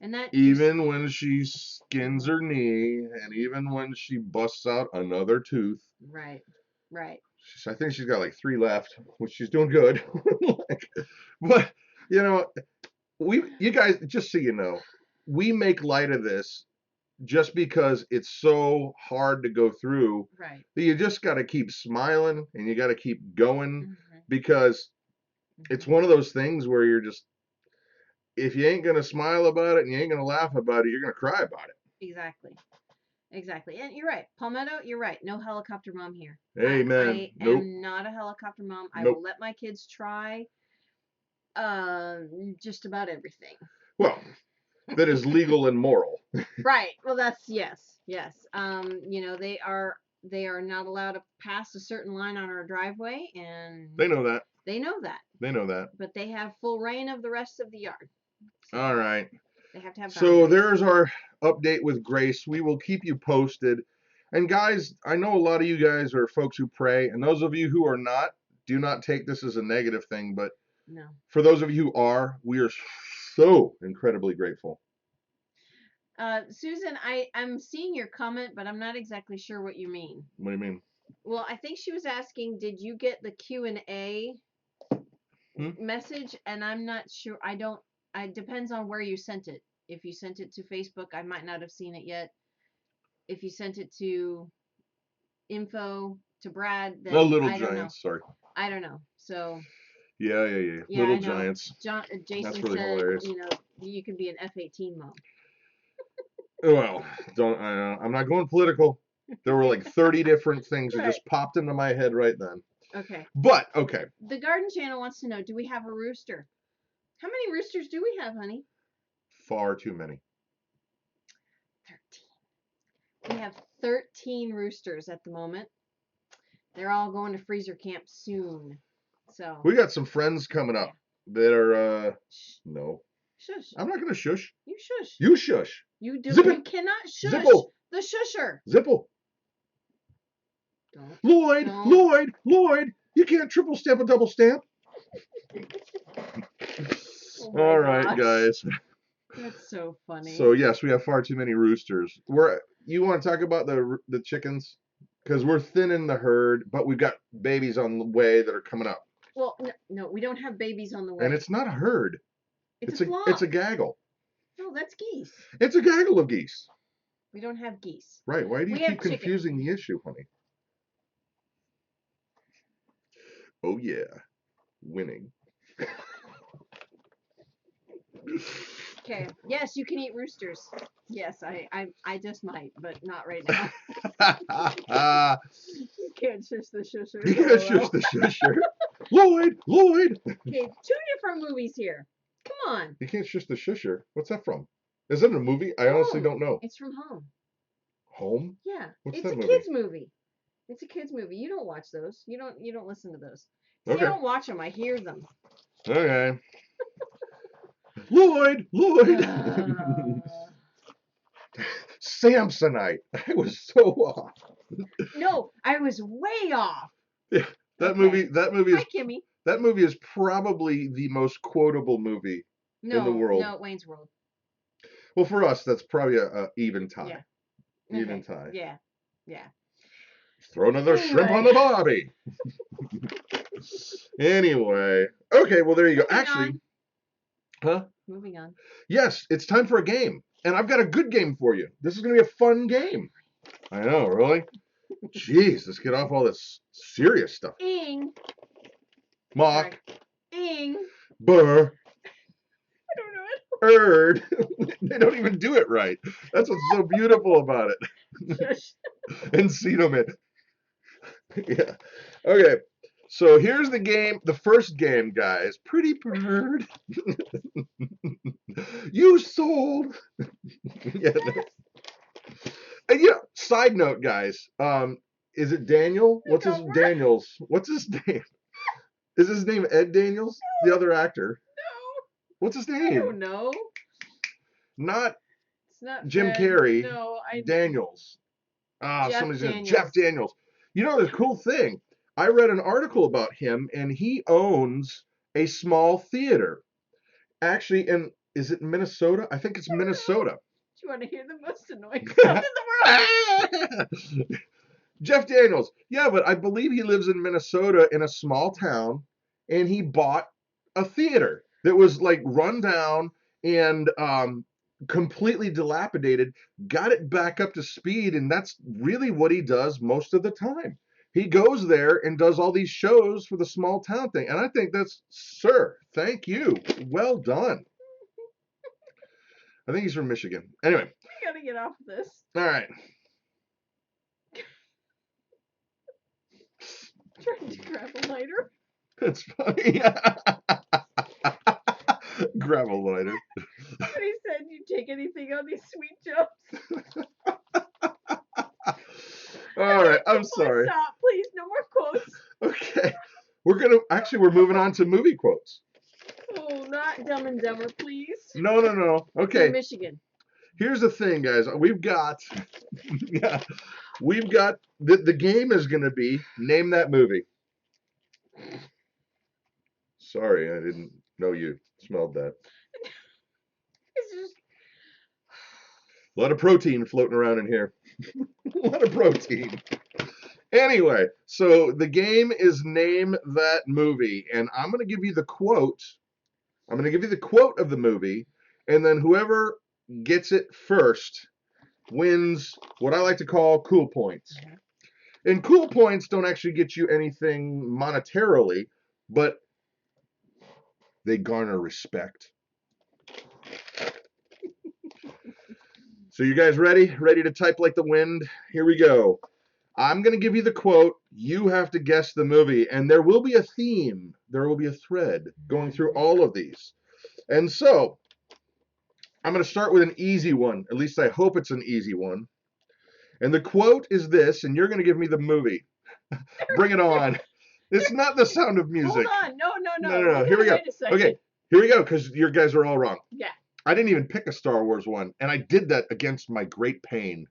And that even when she skins her knee, and even when she busts out another tooth. Right. I think she's got like 3 left, which she's doing good. But you guys, just so you know, we make light of this just because it's so hard to go through. Right. That you just got to keep smiling and you got to keep going, because it's one of those things where you're just, if you ain't gonna smile about it and you ain't gonna laugh about it, you're gonna cry about it. Exactly. And you're right, Palmetto. You're right. No helicopter mom here. Amen. I am not a helicopter mom. I will let my kids try just about everything. Well, that is legal and moral. Right. Well, that's yes. They are not allowed to pass a certain line on our driveway, and they know that. But they have full reign of the rest of the yard. So all right. They have to have. So there's our update with Grace. We will keep you posted. And guys, I know a lot of you guys are folks who pray, and those of you who are not, do not take this as a negative thing, but No. for those of you who are, we are so incredibly grateful. Susan, I'm seeing your comment, but I'm not exactly sure what you mean. What do you mean? Well, I think she was asking, did you get the Q&A message? And I'm not sure. I don't. It depends on where you sent it. If you sent it to Facebook, I might not have seen it yet. If you sent it to info to Brad, then No, Little I don't know. Giants. Sorry. I don't know. So. Yeah. Yeah, Little I know. Giants. Jason That's really said, hilarious. you know, you can be an F-18 mom. Well, I'm not going political. There were like 30 different things that just popped into my head right then. Okay. But, okay. The Garden Channel wants to know, do we have a rooster? How many roosters do we have, honey? Far too many. 13. We have 13 roosters at the moment. They're all going to freezer camp soon. So we got some friends coming up that are, no. Shush. I'm not going to shush. You shush. You shush. You do. Zipple. You cannot shush Zipple. the shusher. Zipple. Don't. Lloyd, Don't. Lloyd, you can't triple stamp a double stamp. Oh all right, gosh. guys. That's so funny. So yes, we have far too many roosters. You want to talk about the chickens? Because we're thinning the herd, but we've got babies on the way that are coming up. Well, no, we don't have babies on the way. And it's not a herd. It's a flock. It's a gaggle. No, that's geese. It's a gaggle of geese. We don't have geese. Right. Why do you keep confusing the issue, honey? Oh yeah, winning. Okay. Yes, you can eat roosters. Yes, I just might, but not right now. You can't shush the shusher. You can't shush the shusher. Lloyd. Okay, 2 different movies here. Come on. You can't shush the shusher. What's that from? Is that a movie? I honestly don't know. It's from Home. Home? Yeah. What's it's that a movie? kids movie. It's a kids movie. You don't watch those. You don't listen to those. See, okay. I don't watch them. I hear them. Okay. Lloyd. Samsonite. I was so off. No, I was way off. Yeah, that movie is. Hi, Kimmy. That movie is probably the most quotable movie in the world. No, Wayne's World. Well, for us, that's probably a even tie. Yeah. Even tie. Yeah. Throw another shrimp on the barbie. Anyway. Okay, well, there you go. Actually. Huh? Moving on. Yes, it's time for a game. And I've got a good game for you. This is going to be a fun game. I know, really? Jeez, let's get off all this serious stuff. Ing. Mock. Ing. Burr. I don't know it. Erd. They don't even do it right. That's what's so beautiful about it. Shush. Encino. Yeah. Okay. So here's the game. The first game, guys. Pretty bird. You sold. Yeah. No. And yeah. Side note, guys. Is it Daniel? What's his name? Is his name Ed Daniels? No. The other actor. No. What's his name? I don't know. It's not Jim Fred. Carrey. No, Daniels. Somebody's Daniels. Jeff Daniels. You know the cool thing. I read an article about him, and he owns a small theater. Actually, is it Minnesota? I think it's Minnesota. Do you want to hear the most annoying sound in the world? Jeff Daniels. Yeah, but I believe he lives in Minnesota in a small town, and he bought a theater that was like run down and completely dilapidated, got it back up to speed, and that's really what he does most of the time. He goes there and does all these shows for the small town thing. And I think sir, thank you. Well done. I think he's from Michigan. Anyway. We gotta get off this. All right. Trying to grab a lighter. That's funny. Grab a lighter. Somebody said you'd take anything on these sweet jumps. All right, I'm sorry. Stop, please. No more quotes. Okay. We're moving on to movie quotes. Oh, not Dumb and Dumber, please. No. Okay. In Michigan. Here's the thing, guys. We've got the game is going to be name that movie. Sorry, I didn't know you smelled that. It's just A lot of protein floating around in here. A lot of protein. Anyway, so the game is Name That Movie, and I'm going to give you the quote. I'm going to give you the quote of the movie, and then whoever gets it first wins what I like to call cool points. And cool points don't actually get you anything monetarily, but they garner respect. So you guys ready? Ready to type like the wind? Here we go. I'm going to give you the quote. You have to guess the movie. And there will be a theme. There will be a thread going through all of these. And so I'm going to start with an easy one. At least I hope it's an easy one. And the quote is this, and you're going to give me the movie. Bring it on. It's not The Sound of Music. hold on. No. No. Here we go. Wait a second. Okay, here we go, because you guys are all wrong. Yeah. I didn't even pick a Star Wars one, and I did that against my great pain.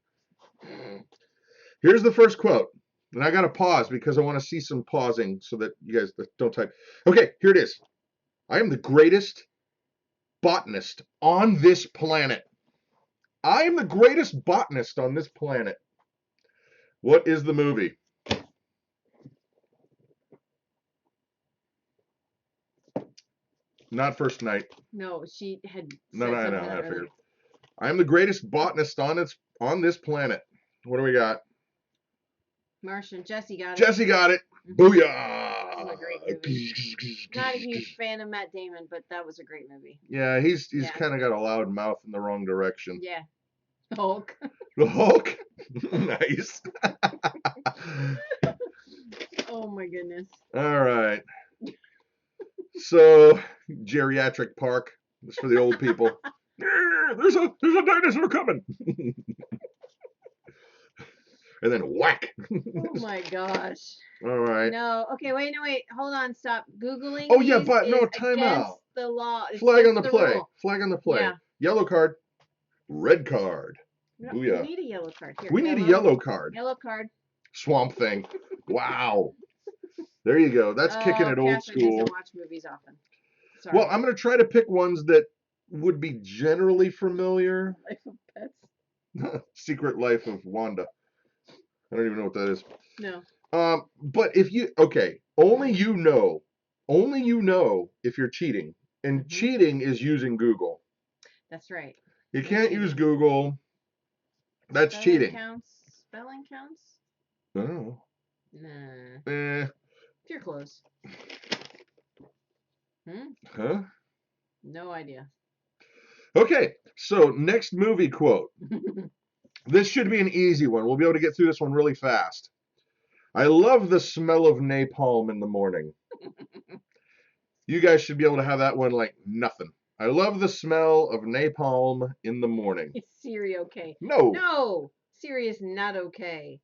Here's the first quote, and I got to pause because I want to see some pausing so that you guys don't type. Okay, here it is. I am the greatest botanist on this planet. I am the greatest botanist on this planet. What is the movie? Not First Night. No, she had. No, said I something figured. earlier. I am the greatest botanist on this planet. What do we got? Martian. Jesse got it. Jesse got it. Mm-hmm. Booyah! That was a great movie. Not a huge fan of Matt Damon, but that was a great movie. Yeah, he's Yeah. kind of got a loud mouth in the wrong direction. Yeah. Hulk. The Hulk? Nice. Oh my goodness. All right. So, geriatric park. It's for the old people. There's a dinosaur coming. And then whack. Oh my gosh. All right. No. Okay. Wait. Hold on. Stop googling. Oh yeah, these but no, is time against out. The law. It's Flag on against the play. rule. Flag on the play. Yeah. Yellow card. Red card. No, Booyah. we need a yellow card. Here, We need a yellow card. Yellow card. Swamp Thing. Wow. There you go. That's kicking it old Catherine school. doesn't watch movies often. Sorry. Well, I'm going to try to pick ones that would be generally familiar. Life of Pets. Secret Life of Wanda. I don't even know what that is. No. But if you, okay, only you know if you're cheating. And cheating is using Google. That's right. You can't use Google. That's cheating. Spelling counts? Oh. Nah. If you're close. Huh? No idea. Okay, so next movie quote. This should be an easy one. We'll be able to get through this one really fast. I love the smell of napalm in the morning. You guys should be able to have that one like nothing. I love the smell of napalm in the morning. Is Siri okay? No. No. Siri is not okay.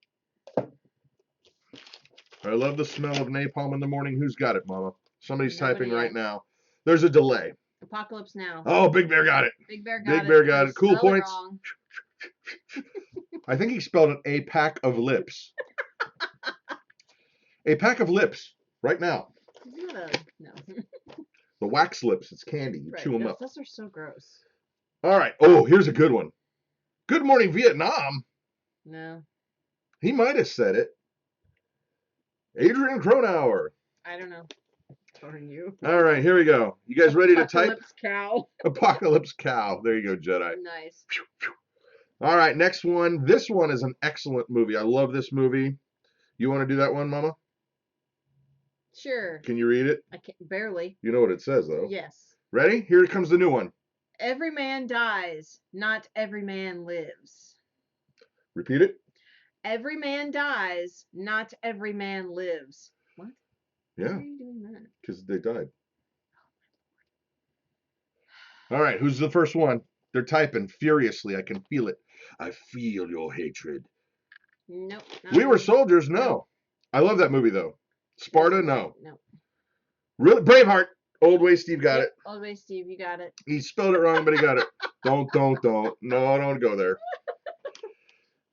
I love the smell of napalm in the morning. Who's got it, Mama? Somebody's Nobody typing right yet. now. There's a delay. Apocalypse Now. Oh, Big Bear got it. Big Bear got Big Bear got You it. Cool spelled points. wrong. I think he spelled it a pack of lips. A pack of lips right now. It's not no. The wax lips. It's candy. You Right, chew them up. those are so gross. All right. Oh, here's a good one. Good Morning Vietnam. No. He might have said it. Adrian Cronauer. I don't know. Darn you. All right, here we go. You guys ready to type? Apocalypse Cow. Apocalypse Cow. There you go, Jedi. Nice. All right, next one. This one is an excellent movie. I love this movie. You want to do that one, Mama? Sure. Can you read it? I can't barely. You know what it says, though. Yes. Ready? Here comes the new one. Every man dies, not every man lives. Repeat it. Every man dies, not every man lives. What? Yeah. Why are you doing that? Because they died. All right, who's the first one? They're typing furiously. I can feel it. I feel your hatred. Nope. We Were Soldiers? No. I love that movie, though. Sparta? No. No. Really? Braveheart. Old Way Steve got it. Old Way Steve, you got it. He spelled it wrong, but he got it. Don't. No, don't go there.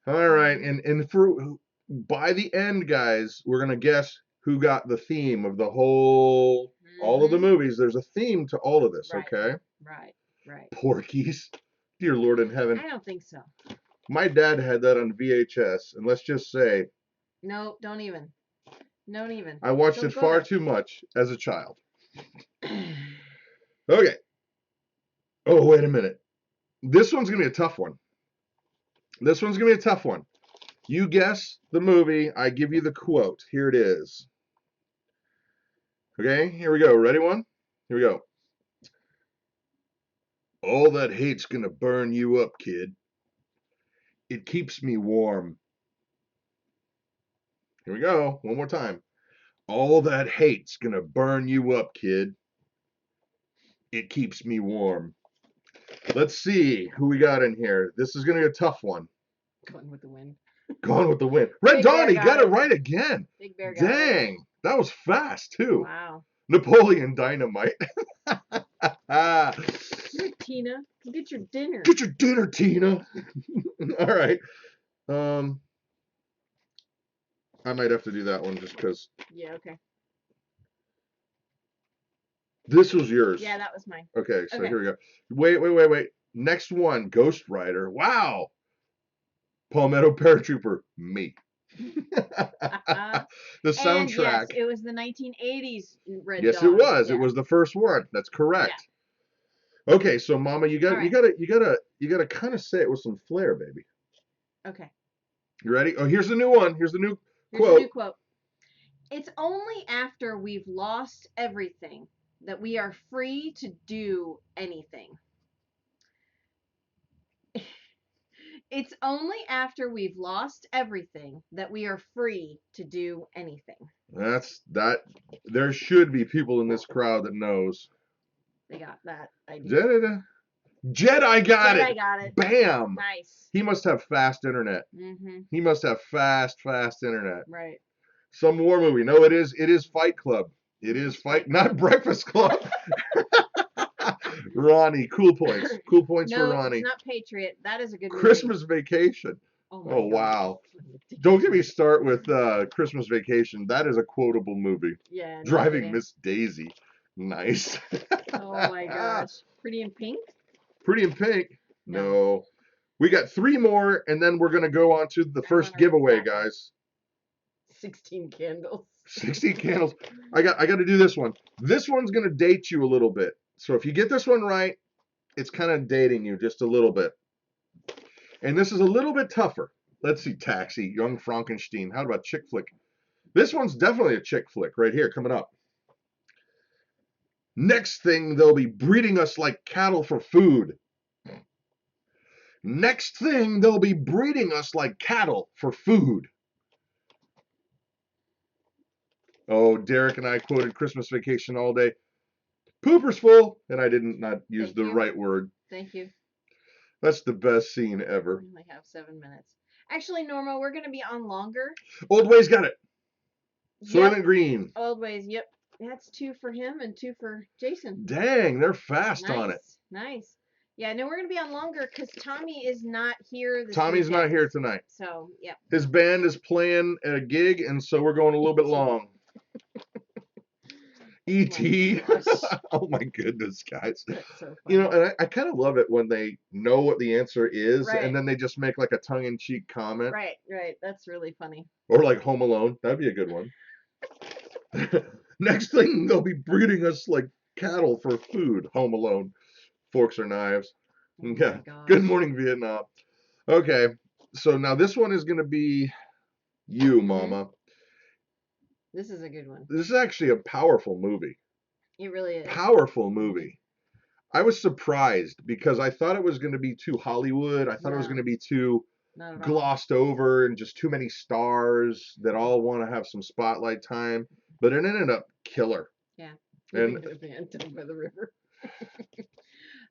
All right, and for by the end, guys, we're gonna guess who got the theme of the whole, all of the movies. There's a theme to all of this, Right. okay? Right. Porky's. Dear Lord in heaven. I don't think so. My dad had that on VHS, and let's just say, no, don't even. I watched it far too much as a child. Okay. Oh, wait a minute. This one's going to be a tough one. You guess the movie, I give you the quote. Here it is. Okay, here we go. Ready one? Here we go. All that hate's gonna burn you up, kid. It keeps me warm. Here we go. One more time. All that hate's gonna burn you up, kid. It keeps me warm. Let's see who we got in here. This is gonna be a tough one. Gone with the Wind. Gone with the Wind. Red Dawn, got it right again. Big Bear got Dang, it. that was fast too. Wow. Napoleon Dynamite. Here, Tina, get your dinner. Get your dinner, Tina. All right. I might have to do that one just because. Yeah, okay. This was yours. Yeah, that was mine. Okay, so here we go. Wait. Next one, Ghost Rider. Wow. Palmetto Paratrooper, me. The soundtrack. Yes, it was the 1980s Red Yes, Dawn. it was. Yeah. It was the first one. That's correct. Yeah. Okay, so Mama, you gotta kind of say it with some flair, baby. Okay. You ready? Oh, here's the new one. Here's the new Here's quote. a new quote. It's only after we've lost everything that we are free to do anything. It's only after we've lost everything that we are free to do anything. That's that. There should be people in this crowd that knows. They got that idea. Jedi got it. Jedi got it. Bam. Nice. He must have fast internet. He must have fast internet. Right. Some war movie. No, it is Fight Club. It is not Breakfast Club. Ronnie, cool points. Cool points for Ronnie. It's not Patriot. That is a good movie. Christmas Vacation. Oh wow. Don't get me started with Christmas Vacation. That is a quotable movie. Yeah. Driving Miss Daisy. Nice. Oh my gosh. Pretty in Pink? Pretty in Pink? No. We got 3 more, and then we're going to go on to the first giveaway, guys. 16 candles. 16 candles. I got to do this one. This one's going to date you a little bit. So if you get this one right, it's kind of dating you just a little bit. And this is a little bit tougher. Let's see, Taxi, Young Frankenstein. How about chick flick? This one's definitely a chick flick right here coming up. Next thing, they'll be breeding us like cattle for food. Next thing, they'll be breeding us like cattle for food. Oh, Derek and I quoted Christmas Vacation all day. Pooper's full, and I didn't not use the right word. Thank you. That's the best scene ever. We only have 7 minutes. Actually, Norma, we're going to be on longer. Old Ways got it. Soylent Green. Old Ways, yep. That's 2 for him and 2 for Jason. Dang, they're fast on it. Nice. Yeah, no, we're going to be on longer because Tommy is not here this Tommy's weekend. not here tonight. So, yep. His band is playing at a gig, and so we're going a little bit long. E.T. Oh my goodness, guys. That's so funny. You know, and I kind of love it when they know what the answer is, and then they just make like a tongue-in-cheek comment. Right. That's really funny. Or like Home Alone. That'd be a good one. Next thing, they'll be breeding us like cattle for food. Home Alone. Forks or knives. Oh yeah. Good Morning Vietnam. Okay. So now this one is going to be you, Mama. This is a good one. This is actually a powerful movie. It really is. Powerful movie. I was surprised because I thought it was going to be too Hollywood. I thought it was going to be too glossed over and just too many stars that all want to have some spotlight time. But it ended up killer. Yeah. And down by the river.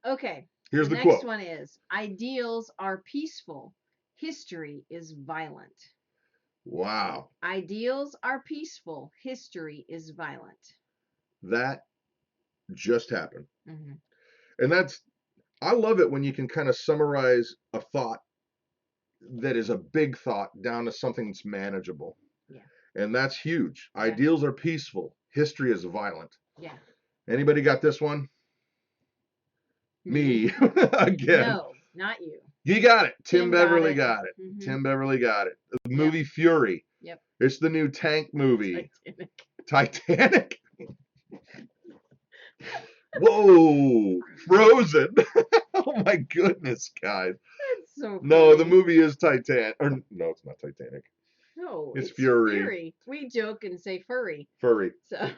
Okay. Here's the next quote. One is, ideals are peaceful. History is violent. Wow. Ideals are peaceful. History is violent. That just happened. And I love it when you can kind of summarize a thought that is a big thought down to something that's manageable. Yeah. And that's huge. Yeah. Ideals are peaceful. History is violent. Yeah. Anybody got this one? Me. Again. No, not you. You got it. Tim Tim got Beverly it. got it. Mhm. Tim Beverly got it. The Yep. movie Fury. Yep. It's the new tank movie. Titanic. Titanic. Whoa. Frozen. Oh my goodness, guys. That's so funny. No, the movie is Titanic. Or no, it's not Titanic. No, It's Fury. Fury. We joke and say furry. Furry. So.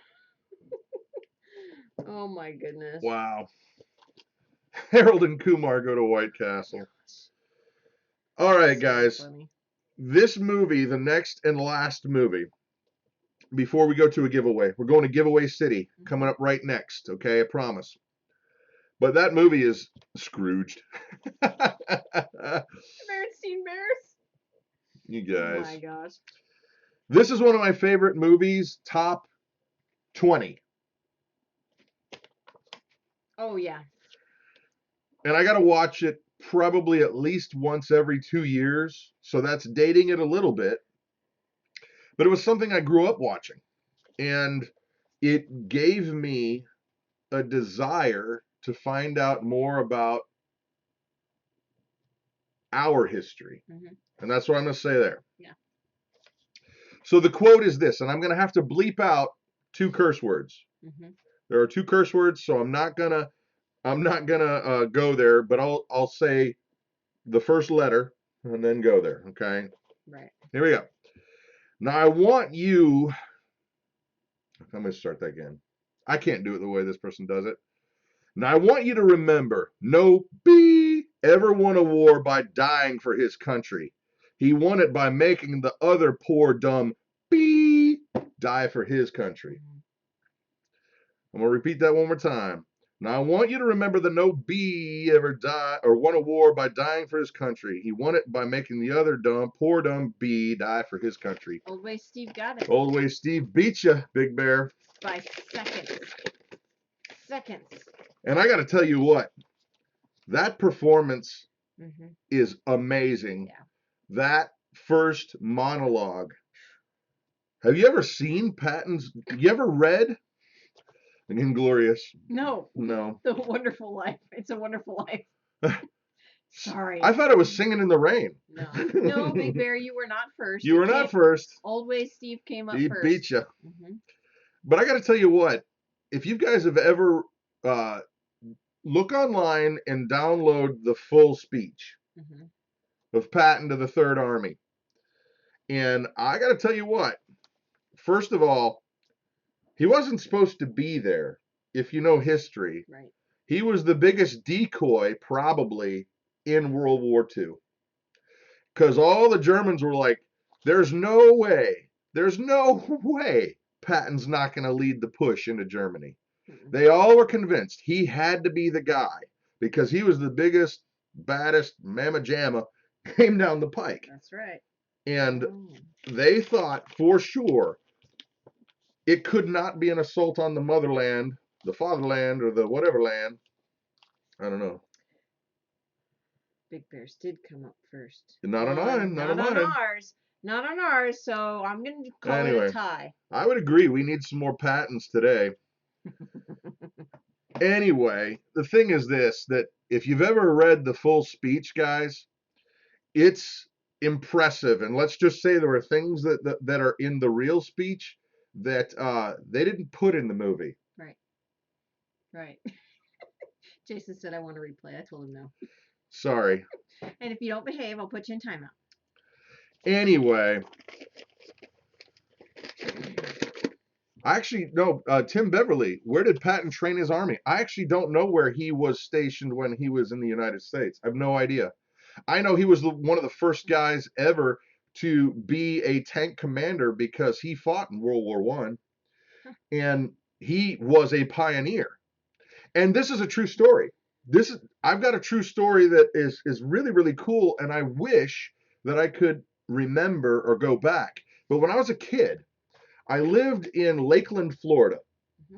Oh my goodness. Wow. Harold and Kumar go to White Castle. All right, guys. Funny. This movie, the next and last movie, before we go to a giveaway, we're going to Giveaway City coming up right next. Okay, I promise. But that movie is Scrooged. Berenstein Bears? You guys. Oh my gosh. This is one of my favorite movies, top 20. Oh, yeah. And I got to watch it probably at least once every 2 years. So that's dating it a little bit. But it was something I grew up watching. And it gave me a desire to find out more about our history. Mm-hmm. And that's what I'm going to say there. Yeah. So the quote is this, and I'm going to have to bleep out 2 curse words. Mm-hmm. There are 2 curse words, so I'm not gonna go there, but I'll say the first letter and then go there. Okay. Right. Here we go. Now I want you. I'm gonna start that again. I can't do it the way this person does it. Now I want you to remember, no B ever won a war by dying for his country. He won it by making the other poor dumb B die for his country. I'm going to repeat that one more time. Now, I want you to remember that no B ever died or won a war by dying for his country. He won it by making the other poor dumb B die for his country. Old Way Steve got it. Old Way Steve beat you, Big Bear. By seconds. Seconds. And I got to tell you what, that performance Mm-hmm. is amazing. Yeah. That first monologue. Have you ever seen Patton's? You ever read Inglorious? No. No. The Wonderful Life. It's a Wonderful Life. Sorry. I thought it was Singing in the Rain. No. No, Big Bear, you were not first. You were not first. Old Way Steve came up He first. beat you. Mm-hmm. But I got to tell you what, if you guys have ever look online and download the full speech Mm-hmm. of Patton to the Third Army. And I got to tell you what, first of all, he wasn't supposed to be there. If you know history, Right. He was the biggest decoy probably in World War II. Because all the Germans were like, there's no way Patton's not going to lead the push into Germany. Mm-hmm. They all were convinced he had to be the guy because he was the biggest, baddest mamma jamma came down the pike. That's right. And they thought for sure it could not be an assault on the motherland, the fatherland, or the whatever land. I don't know. Big Bears did come up first. Not on mine. Not on mine. Ours. Not on ours, so I'm going to call it a tie. I would agree. We need some more Pattons today. Anyway, the thing is this, that if you've ever read the full speech, guys, it's impressive. And let's just say there were things that are in the real speech that they didn't put in the movie. Right. Right. Jason said I want to replay. I told him no. Sorry. And if you don't behave, I'll put you in timeout. Anyway, I actually know Tim Beverly. Where did Patton train his army? I actually don't know where he was stationed when he was in the United States. I have no idea. I know he was one of the first guys ever to be a tank commander because he fought in World War I, and he was a pioneer. And this is a true story. I've got a true story that is really, really cool, and I wish that I could remember or go back. But when I was a kid, I lived in Lakeland, Florida. Mm-hmm.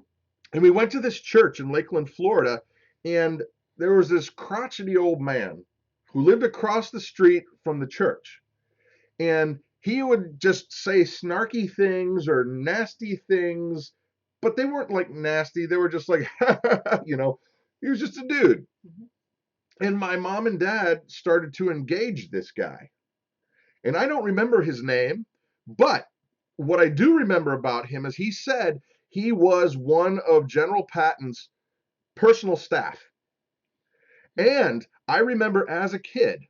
And we went to this church in Lakeland, Florida, and there was this crotchety old man who lived across the street from the church. And he would just say snarky things or nasty things, but they weren't like nasty. They were just like, you know, he was just a dude. Mhm. And my mom and dad started to engage this guy. And I don't remember his name, but what I do remember about him is he said he was one of General Patton's personal staff. And I remember as a kid,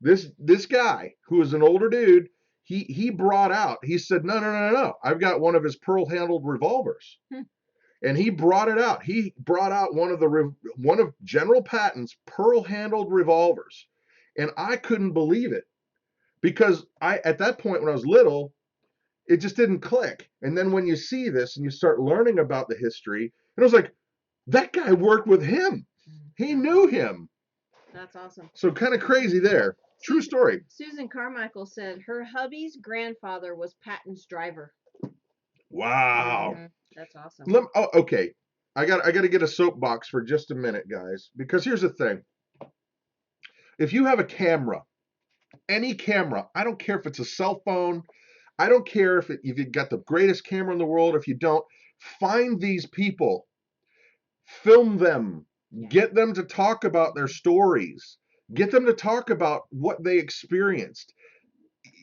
this guy who was an older dude, he brought out, he said, no, I've got one of his pearl handled revolvers. Hmm. And he brought it out. He brought out one of General Patton's pearl handled revolvers. And I couldn't believe it because I, at that point when I was little, it just didn't click. And then when you see this and you start learning about the history, and I was like, that guy worked with him. He knew him. That's awesome. So kind of crazy there. True story. Susan Carmichael said her hubby's grandfather was Patton's driver. Wow. Mhm. That's awesome. Okay. I got to get a soapbox for just a minute, guys, because here's the thing. If you have a camera, any camera, I don't care if it's a cell phone, I don't care if you've got the greatest camera in the world, if you don't, find these people, film them, get them to talk about their stories, get them to talk about what they experienced.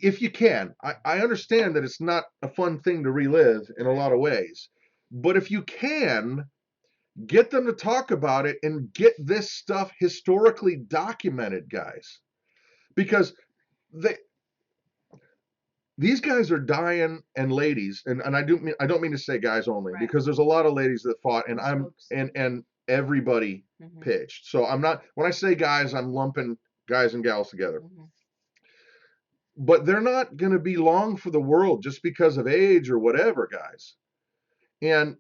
If you can, I understand that it's not a fun thing to relive in a lot of ways, but if you can, get them to talk about it and get this stuff historically documented, guys, because these guys are dying, and ladies, and I don't mean to say guys only, Right. because there's a lot of ladies that fought, and Folks. and everybody Mhm. pitched. So I'm not, when I say guys, I'm lumping guys and gals together. Mhm. But they're not going to be long for the world just because of age or whatever, guys. And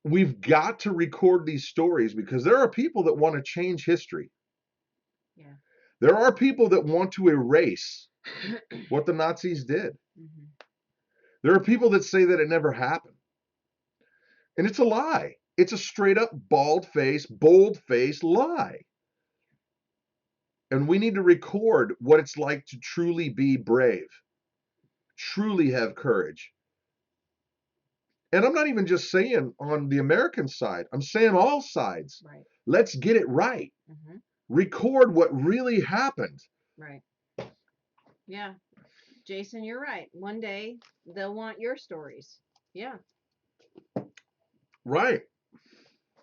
we've got to record these stories because there are people that want to change history. Yeah. There are people that want to erase what the Nazis did. Mhm. There are people that say that it never happened. And it's a lie. It's a straight up bold faced lie. And we need to record what it's like to truly be brave, truly have courage. And I'm not even just saying on the American side, I'm saying all sides. Right. Let's get it right. Mhm. Record what really happened. Right. Yeah. Jason, you're right. One day they'll want your stories. Yeah. Right.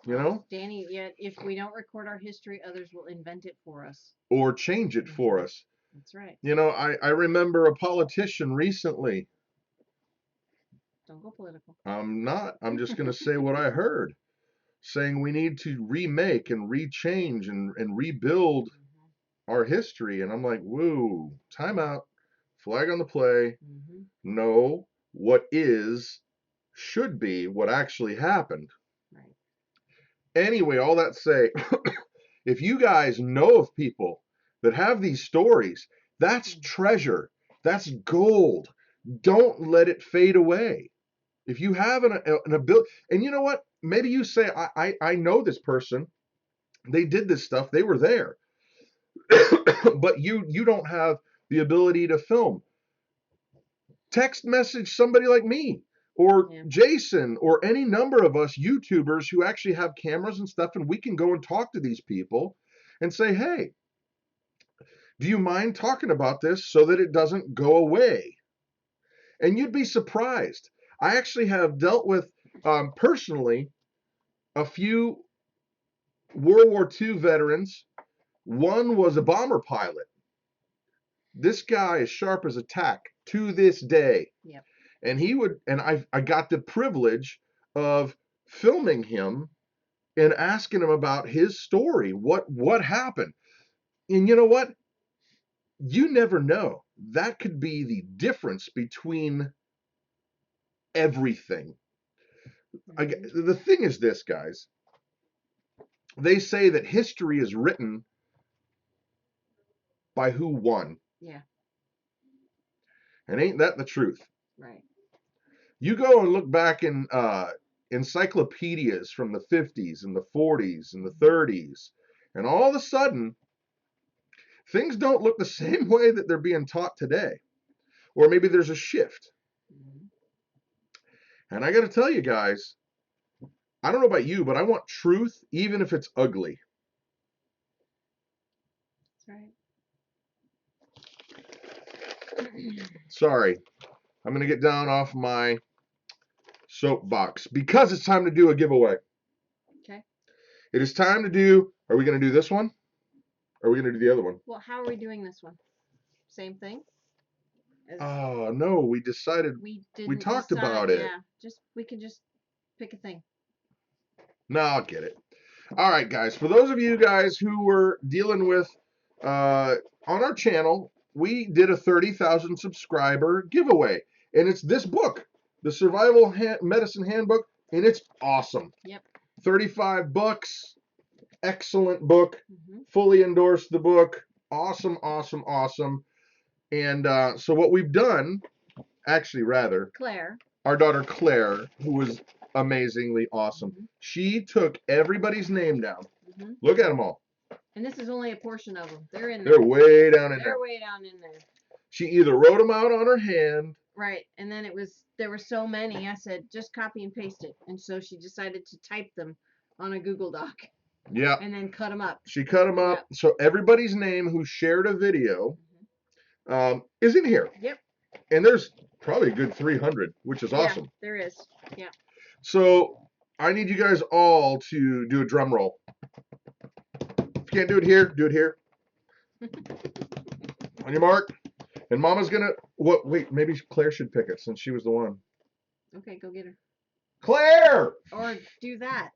You know? Danny, yet if we don't record our history, others will invent it for us. Or change it for us. That's right. You know, I remember a politician recently. Don't go political. I'm not. I'm just going to say what I heard, saying we need to remake and rechange and rebuild our history. And I'm like, whoa, time out, flag on the play. Mhm. No, what is should be what actually happened. Right. Anyway, all that say, if you guys know of people that have these stories, that's treasure. That's gold. Don't let it fade away. If you have an ability, and you know what? Maybe you say, I know this person. They did this stuff. They were there. But you don't have the ability to film. Text message somebody like me or Jason or any number of us YouTubers who actually have cameras and stuff, and we can go and talk to these people and say, hey, do you mind talking about this so that it doesn't go away? And you'd be surprised. I actually have dealt with personally a few World War II veterans. One was a bomber pilot. This guy is sharp as a tack to this day. Yep. And he would, and I got the privilege of filming him and asking him about his story. What happened? And you know what? You never know. That could be the difference between everything. The thing is this, guys. They say that history is written by who won. Yeah. And ain't that the truth? Right. You go and look back in encyclopedias from the 50s and the 40s and the 30s, and all of a sudden, things don't look the same way that they're being taught today. Or maybe there's a shift. And I got to tell you guys, I don't know about you, but I want truth even if it's ugly. That's right. Sorry. I'm going to get down off my soapbox because it's time to do a giveaway. Okay. It is time to do, are we going to do this one? Or are we going to do the other one? Well, how are we doing this one? Same thing? Oh, no, we decided, we talked about it. Yeah, we can just pick a thing. No, I'll get it. All right, guys, for those of you guys who were dealing with, on our channel, we did a 30,000 subscriber giveaway. And it's this book, the Survival Medicine Handbook, and it's awesome. Yep. 35 bucks. Excellent book. Fully endorse the book. Awesome, awesome, awesome. And so what we've done, actually rather, Claire, our daughter Claire, who was amazingly awesome, she took everybody's name down. Look at them all. And this is only a portion of them. They're in there. They're way down in there. They're way down in there. She either wrote them out on her hand. Right. And then there were so many, I said, just copy and paste it. And so she decided to type them on a Google Doc. Yeah. And then cut them up. She cut them up. Yep. So everybody's name who shared a video is in here. Yep. And there's probably a good 300, which is awesome. Yeah, there is. Yeah. So I need you guys all to do a drum roll. If you can't do it here, do it here. On your mark. And Mama's gonna, wait, maybe Claire should pick it since she was the one. Okay, go get her. Claire! Or do that.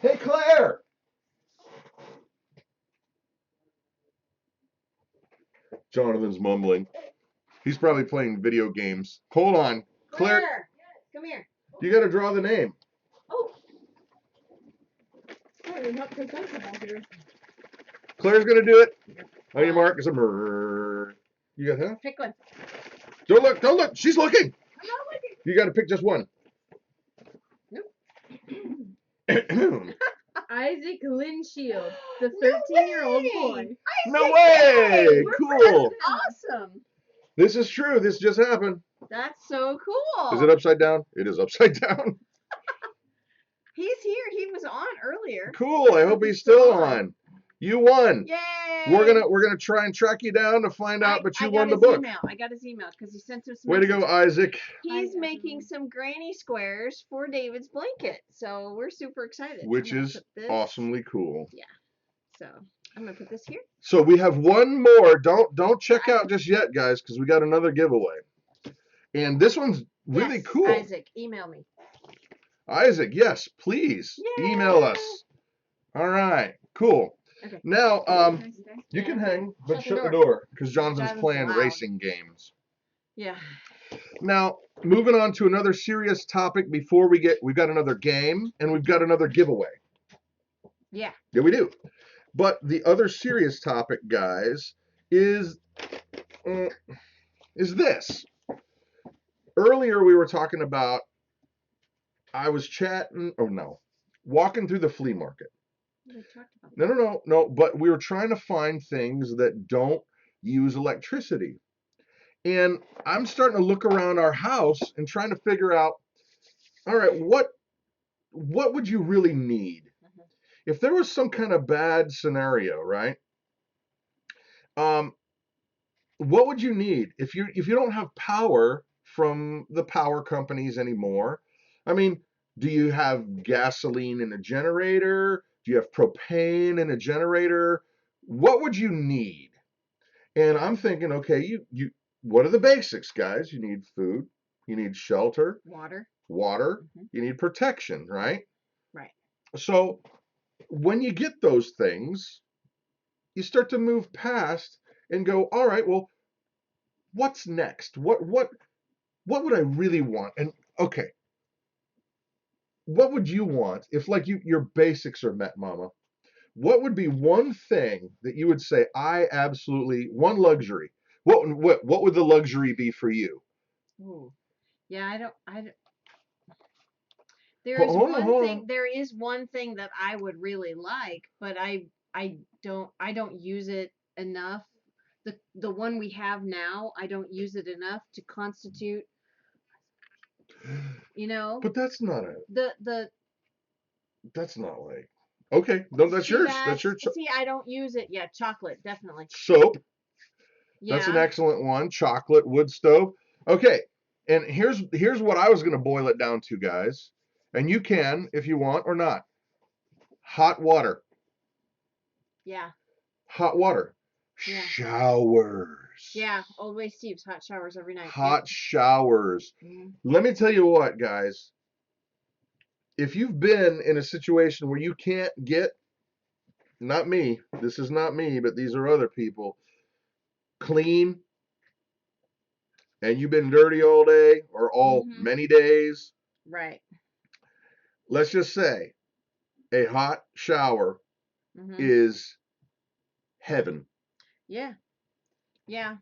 Hey, Claire! Jonathan's mumbling. He's probably playing video games. Hold on. Claire, come here. You got to draw the name. Oh. Claire's going to do it. On your mark is a murder. You got that? Pick one. Don't look. Don't look. She's looking. I'm not looking. You got to pick just one. Nope. Isaac Linshield, the 13-year-old boy. No way! Cool. Awesome. This is true. This just happened. That's so cool. Is it upside down? It is upside down. He's here. He was on earlier. Cool. I hope he's still on. You won. Yay! We're gonna try and track you down to find out, but you won the book. I got his email because he sent us some. Way to go, Isaac. He's making some granny squares for David's blanket, so we're super excited. Which is awesomely cool. Yeah. So I'm gonna put this here. So we have one more. Don't check out just yet, guys, because we got another giveaway. And this one's really cool. Isaac, email me. Isaac, yes, please. Yay! Email us. All right, cool. Okay. Now, you can hang, but shut the door because Jonathan's playing racing games. Yeah. Now, moving on to another serious topic before we've got another game and we've got another giveaway. Yeah. Yeah, we do. But the other serious topic, guys, is this. Earlier we were talking about, I was chatting, walking through the flea market. No, but we were trying to find things that don't use electricity. And I'm starting to look around our house and trying to figure out, all right, what would you really need? If there was some kind of bad scenario, right? What would you need if you don't have power from the power companies anymore? I mean, do you have gasoline in a generator? Do you have propane in a generator? What would you need? And I'm thinking, okay, you what are the basics, guys? You need food, you need shelter, water, you need protection, right? Right. So when you get those things, you start to move past and go, all right, well, what's next? What would I really want? And okay, what would you want if, like, your basics are met, Mama? What would be one thing that you would say, one luxury? What would the luxury be for you? Ooh. Yeah, I don't. There is Hold on, one hold thing. on. There is one thing that I would really like, but I don't use it enough. The one we have now, I don't use it enough to constitute. You know, But that's not a. the That's not like. Okay, no, that's see yours. That's that's your see I don't use it. Yeah, chocolate definitely. soap. That's an Yeah. excellent one. Chocolate wood stove. Okay, and here's what I was going to boil it down to, guys. And you can if you want or not. Hot water. Yeah. Hot water. Yeah. Showers. Yeah. Old Way Steve's hot showers every night. Hot showers. Mhm. Let me tell you what, guys. If you've been in a situation where you can't get, not me, this is not me, but these are other people, clean, and you've been dirty all day or all Mhm. many days, Right. let's just say a hot shower Mhm. is heaven. Yeah. Yeah.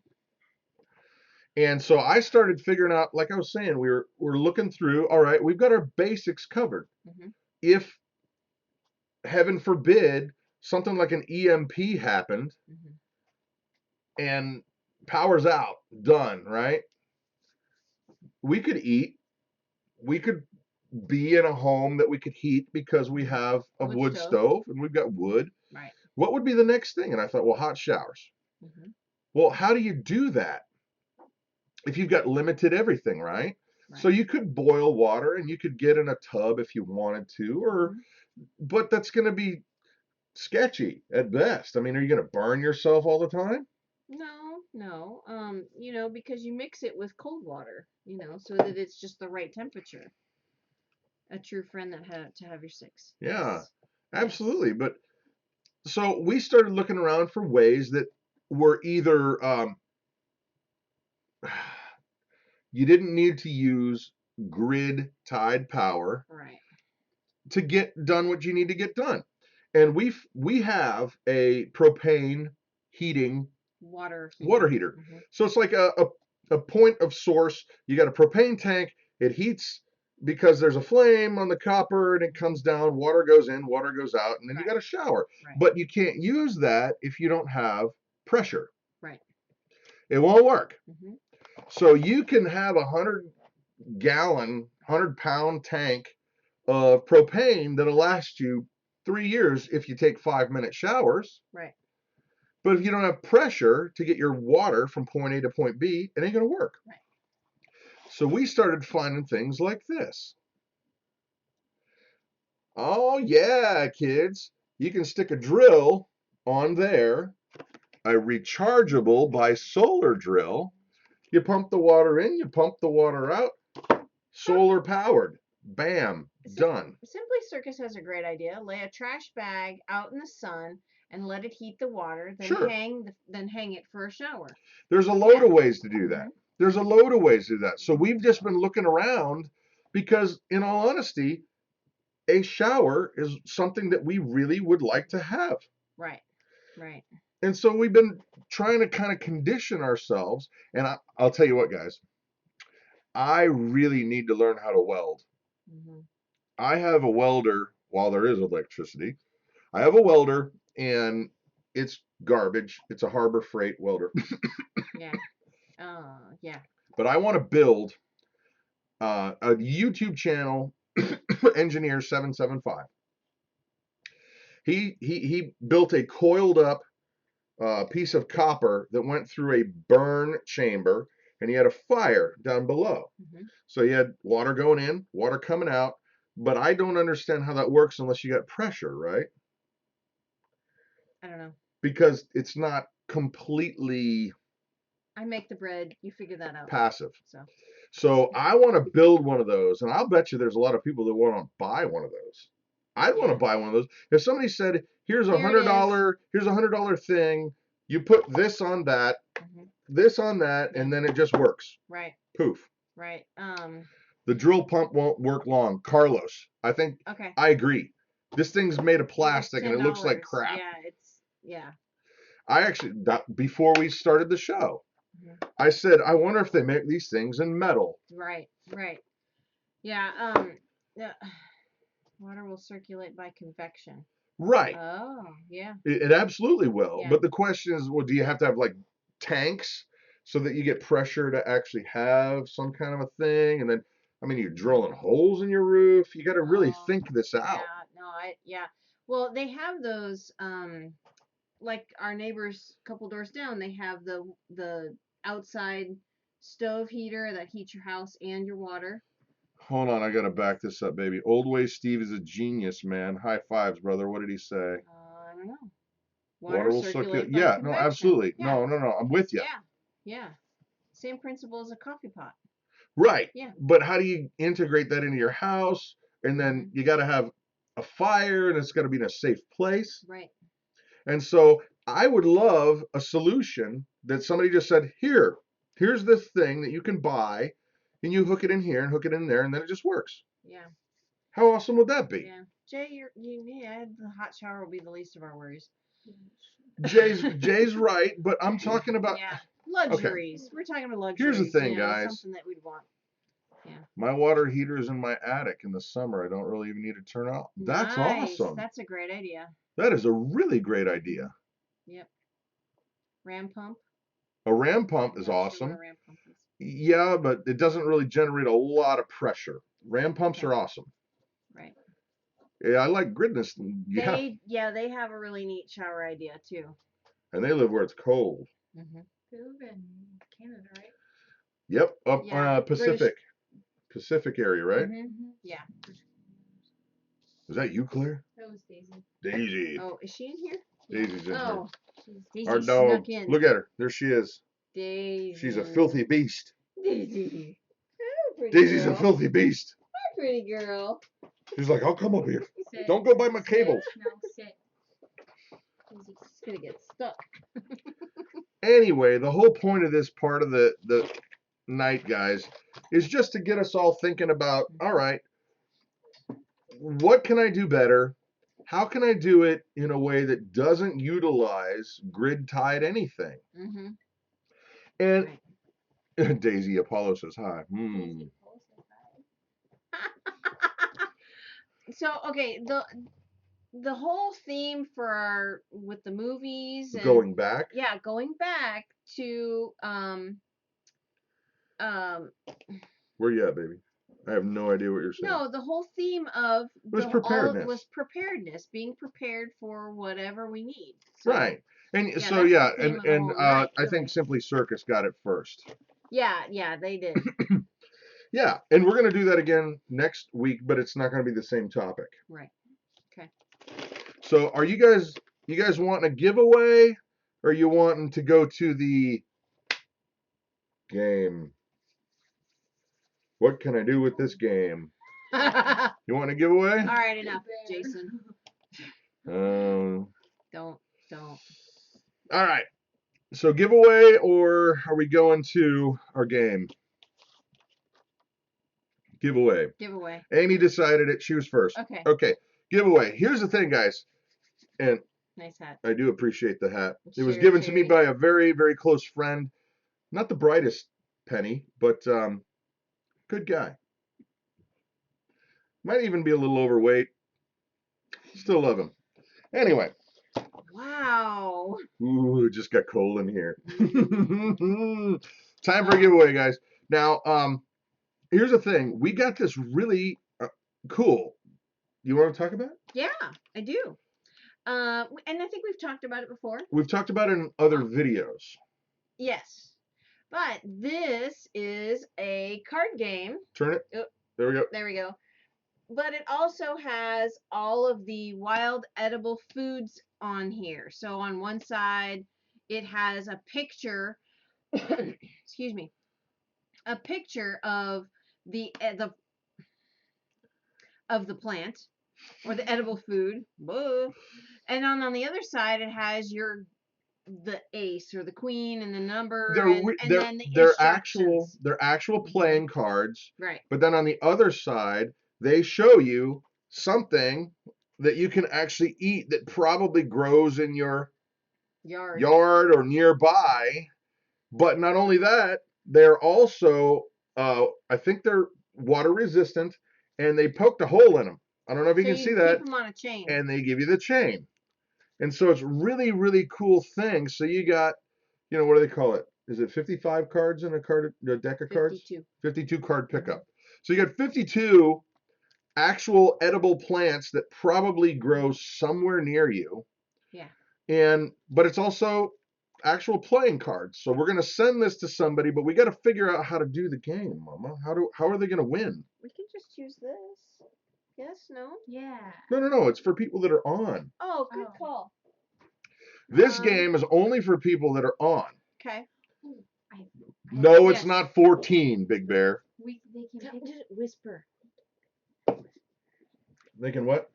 And so I started figuring out, like I was saying, we're looking through, all right, we've got our basics covered. Mhm. If heaven forbid something like an EMP happened Mhm. and power's out, done, right? We could eat, we could be in a home that we could heat because we have a Wood wood stove. stove and we've got wood. Right. What would be the next thing? And I thought, well, hot showers. Mhm. Well, how do you do that if you've got limited everything, right? So Right. you could boil water and you could get in a tub if you wanted to, or Mhm. but that's going to be sketchy at best. I mean, are you going to burn yourself all the time? No, no. Because you mix it with cold water, so that it's just the right temperature. A true friend that had to have your six. Yeah, Yes. Yes. absolutely. But so we started looking around for ways that were either you didn't need to use grid tied power Right. to get done what you need to get done. And we have a propane heating Water heater. water heater. Mhm. So it's like a point of source. You got a propane tank, it heats because there's a flame on the copper and it comes down, water goes in, water goes out, and then you Right. got a shower. Right. But you can't use that if you don't have pressure. Right. It won't work. Mhm. So you can have 100-gallon, 100-pound tank of propane that'll last you 3 years if you take 5-minute showers. Right. But if you don't have pressure to get your water from point A to point B, it ain't going to work. Right. So we started finding things like this. Oh, yeah, kids. You can stick a drill on there, a rechargeable by solar drill. You pump the water in, you pump the water out, solar powered. Bam, done. Simply Circus has a great idea. Lay a trash bag out in the sun and let it heat the water. Then Sure. hang it for a shower. There's a load Yeah. of ways to do that. Mhm. There's a load of ways to do that. So we've just been looking around because, in all honesty, a shower is something that we really would like to have. Right. Right. And so we've been trying to kind of condition ourselves. And I'll tell you what, guys, I really need to learn how to weld. Mhm. I have a welder while there is electricity. I have a welder and it's garbage. It's a Harbor Freight welder. Yeah. Yeah. But I want to build a YouTube channel, Engineer 775. He built a coiled up piece of copper that went through a burn chamber, and he had a fire down below. Mhm. So you had water going in, water coming out. But I don't understand how that works unless you got pressure, right? I don't know. Because it's not completely I make the bread. You figure that out. passive. So. So I want to build one of those, and I'll bet you there's a lot of people that want to buy one of those. I'd want to buy one of those. If somebody said, "Here's Here it is. here's $100 thing. You put this on that, Mhm. this on that, Yeah. and then it just works." Right. Poof. Right. The drill pump won't work long. Carlos, I think Okay. I agree. This thing's made of It was plastic and it looks like $10. crap. Yeah. I actually, before we started the show, Mhm. I said, I wonder if they make these things in metal. Right. Right. Yeah. Yeah. Water will circulate by convection. Right. Oh, yeah. It absolutely will. Yeah. But the question is, well, do you have to have like tanks so that you get pressure to actually have some kind of a thing? And then, I mean, you're drilling holes in your roof. You got to really think this out. Yeah, no, yeah. Well, they have those, like our neighbors a couple doors down, they have the outside stove heater that heats your house and your water. Hold on, I got to back this up, baby. Old Way Steve is a genius, man. High fives, brother. What did he say? I don't know. Water will circulate. by Yeah, no, convection. absolutely. Yeah. No. I'm with you. Yeah, yeah. Same principle as a coffee pot. Right. Yeah. But how do you integrate that into your house? And then you got to have a fire, and it's got to be in a safe place. Right. And so I would love a solution that somebody just said, here's this thing that you can buy, and you hook it in here and hook it in there, and then it just works. Yeah. How awesome would that be? Yeah. Jay, the hot shower will be the least of our worries. Jay's right, but I'm talking about luxuries. Okay. We're talking about luxuries. Here's the thing, guys. Something that we'd want. Yeah. My water heater is in my attic in the summer. I don't really even need to turn off. That's nice. Awesome. That's a great idea. That is a really great idea. Yep. Ram pump. A ram pump is awesome. Sure, ram pump is. Yeah, but it doesn't really generate a lot of pressure. Ram pumps are awesome. Right. Yeah, I like gridness. Yeah. They have a really neat shower idea too. And they live where it's cold. Mm-hmm. They live in Canada, right? Yep, up Pacific. Pacific area, right? Mm-hmm. Yeah. Was that you, Claire? That was Daisy. Daisy. Oh, is she in here? Daisy's in here. Daisy Our dog. snuck in. Look at her. There she is. Daisy. She's a filthy beast. Daisy. Daisy's a filthy beast. Hi, pretty girl. She's like, I'll come up here. Sit. Don't go by my cables. No, sit. Daisy's gonna get stuck. Anyway, the whole point of this part of the night, guys, is just to get us all thinking about, all right, what can I do better? How can I do it in a way that doesn't utilize grid-tied anything? Mm-hmm. And right. Daisy Apollo says hi. So, okay, the whole theme for with the movies and, going back. Yeah, going back to where you at, baby? I have no idea what you're saying. No, the whole theme of was preparedness. Was preparedness, being prepared for whatever we need. So, right. And yeah, and I think Simply Circus got it first. Yeah, they did. Yeah, and we're going to do that again next week, but it's not going to be the same topic. Right. Okay. So, are you guys wanting a giveaway, or are you wanting to go to the game? What can I do with this game? You want a giveaway? All right, enough, Jason. Don't. All right. So giveaway, or are we going to our game? Giveaway. Giveaway. Amy decided it. She was first. Okay. Okay. Giveaway. Here's the thing, guys. And nice hat. I do appreciate the hat. It was given to me by a very, very close friend. Not the brightest penny, but good guy. Might even be a little overweight. Still love him. Anyway. Wow. Ooh, it just got cold in here. Time for a giveaway, guys. Now, here's the thing. We got this really cool. You want to talk about it? Yeah, I do. And I think we've talked about it before. We've talked about it in other videos. Yes. But this is a card game. Turn it. Oh, there we go. There we go. But it also has all of the wild edible foods on here. So on one side, it has a picture, excuse me, a picture of the plant or the edible food. And on the other side, it has the ace or the queen and the number and then the they're actual playing cards. Right. But then on the other side, they show you something that you can actually eat that probably grows in your yard or nearby. But not only that, they're also I think they're water resistant, and they poked a hole in them I don't know if you So can you see keep that. them on a chain. And they give you the chain. And so it's really, really cool thing. So you got, what do they call it? Is it 55 cards in a deck of cards? 52. 52 card pickup. So you got 52 actual edible plants that probably grow somewhere near you. Yeah. But it's also actual playing cards. So we're going to send this to somebody, but we got to figure out how to do the game, Mama. How are they going to win? We can just use this. Yes, no? Yeah. No. It's for people that are on. Oh, good Oh. call. This game is only for people that are on. Okay. Ooh, No, it's Yes. not 14, Big Bear. they can pick. Just whisper. They can what?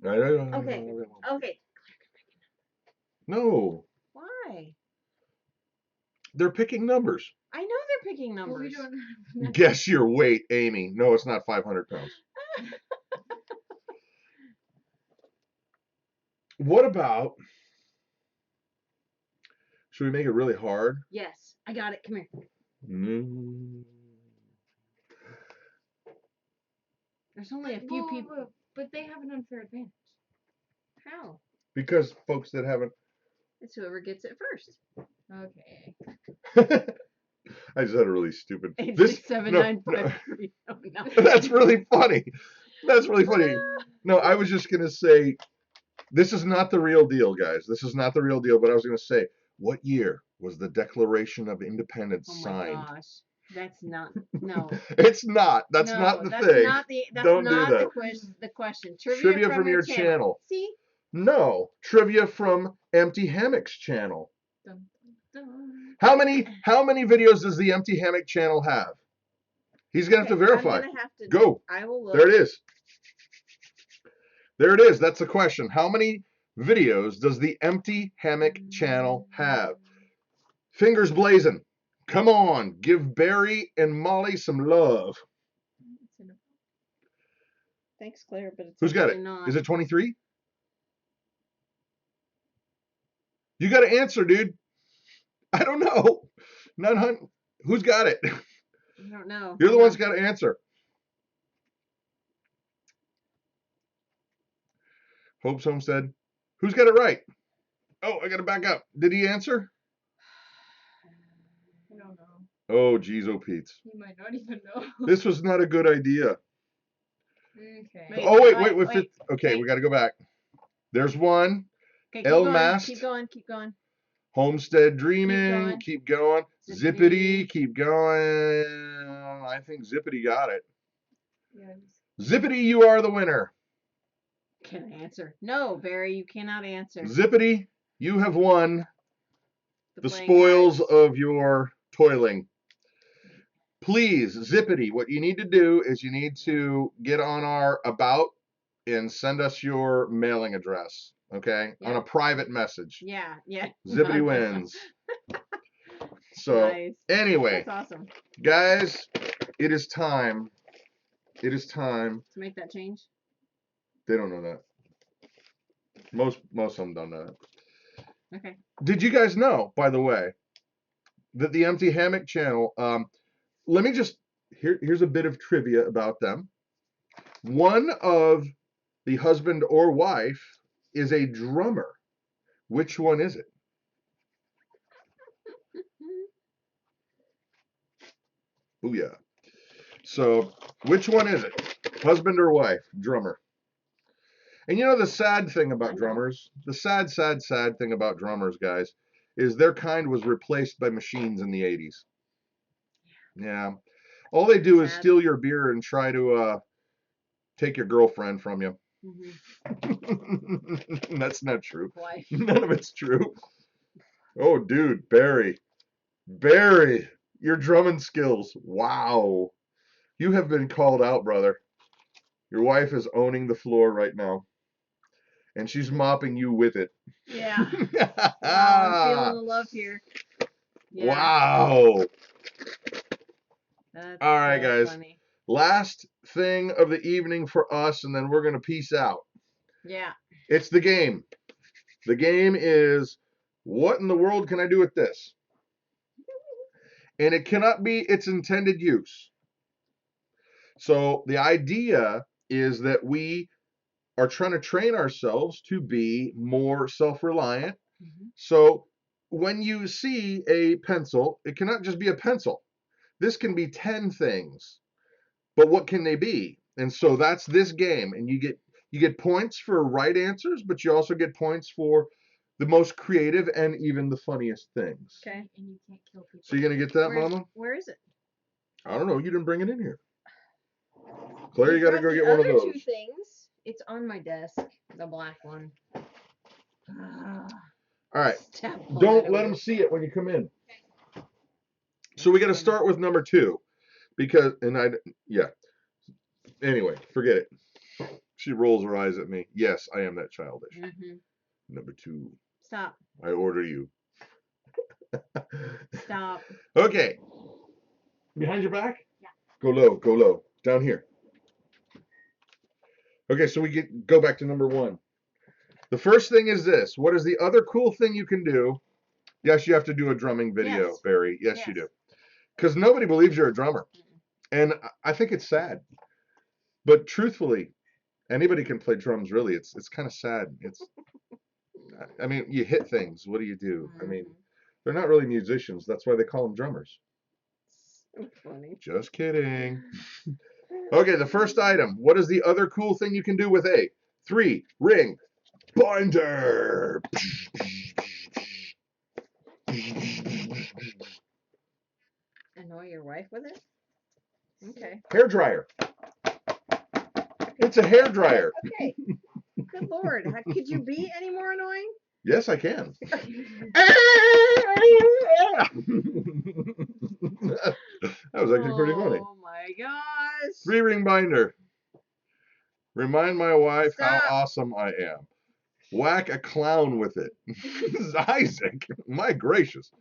Okay. Okay. No, Why? they're picking numbers. I know they're picking Well, we numbers. don't have Guess your weight, Amy. No, it's not 500 pounds. What about, should we make it really hard? Yes, I got it. Come here. Mm. There's only a few people. But they have an unfair advantage. How? Because folks that haven't. It's whoever gets it first. Okay. I just had a really stupid. 867-953. Oh, no. That's really funny. That's really funny. No, I was just going to say, this is not the real deal, guys. This is not the real deal. But I was going to say, what year was the Declaration of Independence Oh my signed? gosh. That's not. No. It's not. That's No, not the that's thing. Not the, that's Don't not do that. the question. Trivia from your channel. See? No, trivia from Empty Hammock's channel. Dun, dun. How many videos does the Empty Hammock channel have? He's gonna have to verify. I'm gonna have to. Go. I will look. There it is. There it is. That's the question. How many videos does the Empty Hammock channel have? Fingers blazing. Come on, give Barry and Molly some love. Thanks, Claire, but it's Who's got it? not. Is it 23? You got to answer, dude. I don't know. 900. Who's got it? I don't know. You're the one's got to answer. Hope's Homestead. Who's got it right? Oh, I got to back up. Did he answer? I don't know. Oh, geez, oh, Pete. He might not even know. This was not a good idea. Okay. Wait, Oh, wait. Okay, wait. we got to go back. There's one. Okay, El going, Mast. Keep going. Homestead Dreaming. Keep going. Zippity. Keep going. I think Zippity got it. Yeah, Zippity, you are the winner. Can I answer? No, Barry, you cannot answer. Zippity, you have won the playing spoils cards. of your toiling. Please, Zippity, what you need to do is you need to get on our About and send us your mailing address, okay? Yeah. On a private message. Yeah. Zippity wins. So, Nice. anyway, That's awesome. guys, it is time. It is time. To make that change? They don't know that. Most of them don't know that. Okay. Did you guys know, by the way, that the Empty Hammock channel, let me just, here's a bit of trivia about them. One of the husband or wife is a drummer. Which one is it? Booyah. So, which one is it? Husband or wife? Drummer. And you know the sad thing about drummers? The sad thing about drummers, guys, is their kind was replaced by machines in the 80s. Yeah. All they do is steal your beer and try to take your girlfriend from you. Mm-hmm. That's not true. Wife. None of it's true. Oh, dude, Barry, your drumming skills. Wow. You have been called out, brother. Your wife is owning the floor right now. And she's mopping you with it. Yeah. Wow, I'm feeling the love here. Yeah. Wow. That's all right, so guys. Funny. Last thing of the evening for us, and then we're going to peace out. Yeah. It's the game. The game is, what in the world can I do with this? And it cannot be its intended use. So the idea is that we are trying to train ourselves to be more self-reliant. So when you see a pencil, it cannot just be a pencil. This can be 10 things, but what can they be? And so that's this game, and you get points for right answers, but you also get points for the most creative and even the funniest things. Okay. And you can't kill people. So you're gonna get that, Mama? Where is it? I don't know. You didn't bring it in here. Claire, you brought gotta go the get one of other those. 2 things. It's on my desk, the black one. All right. Stop pulling Don't it let over. them see it when you come in. So we got to start with number 2, because yeah. Anyway, forget it. She rolls her eyes at me. Yes, I am that childish. Number 2. Stop. I order you. Stop. Okay. Behind your back? Yeah. Go low. Go low. Down here. Okay, so we go back to number 1. The first thing is this. What is the other cool thing you can do? Yes, you have to do a drumming video, Yes. Barry. Yes, you do. Because nobody believes you're a drummer. And I think it's sad. But truthfully, anybody can play drums, really. It's kind of sad. I mean, you hit things. What do you do? I mean, they're not really musicians. That's why they call them drummers. So funny. Just kidding. Okay, the first item. What is the other cool thing you can do with a 3-ring binder? Annoy your wife with it? Okay. Hair dryer. It's a hair dryer. Okay. Good Lord. Could you be any more annoying? Yes, I can. That was actually pretty funny. Oh my gosh. 3-ring binder. Remind my wife Stop. how awesome I am. Whack a clown with it. Isaac, my gracious.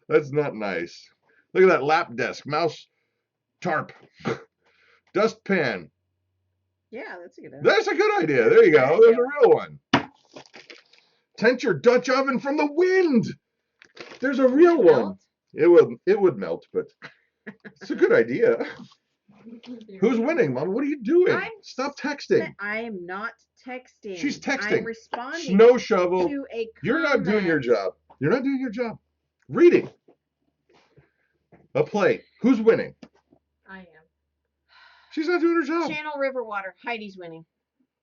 That's not nice. Look at that lap desk. Mouse tarp. Dustpan. Yeah, that's a good idea. That's a good idea. There you go. There's a real one. Tent your Dutch oven from the wind. There's a real one. It would melt, but it's a good idea. Who's winning, Mom? What are you doing? Stop texting. I am not texting. She's texting. I'm responding. Snow shovel. To a You're not doing your comment. job. You're not doing your job. Reading. A play. Who's winning? I am. She's not doing her job. Channel River Water. Heidi's winning.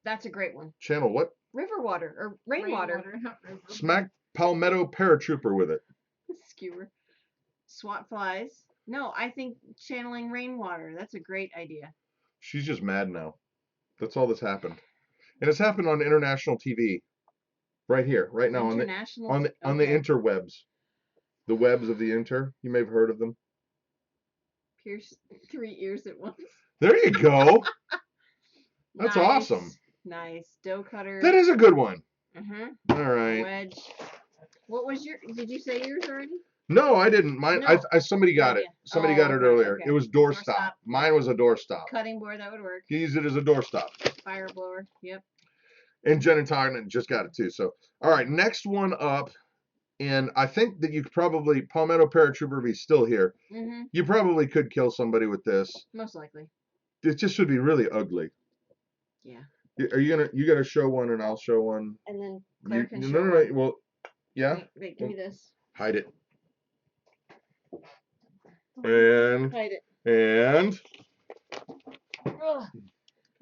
That's a great one. Channel what? River water or rainwater. Not river. Smack Palmetto Paratrooper with it. Skewer. SWAT flies. No, I think channeling rainwater. That's a great idea. She's just mad now. That's all that's happened. And it's happened on international TV. Right here, right now on the interwebs. The webs of the inter. You may have heard of them. Pierce 3 ears at once. There you go. That's Nice. awesome. Nice. Dough cutter. That is a good one. Mm-hmm. All right. Wedge. What was did you say yours already? No, I didn't. Mine. No. Somebody got it. Somebody got it okay, earlier. okay. It was doorstop. Mine was a doorstop. Cutting board, that would work. You use it as a doorstop. Fire blower. Yep. And Jen and Tognan just got it too. So, all right, next one up. And I think that you could probably, Palmetto Paratrooper, if he's still here, you probably could kill somebody with this. Most likely. It just would be really ugly. Yeah. Are you gonna show one and I'll show one? And then Claire can show No. one. Well, yeah. Wait, give me this. Hide it. And Hide it. and Ugh.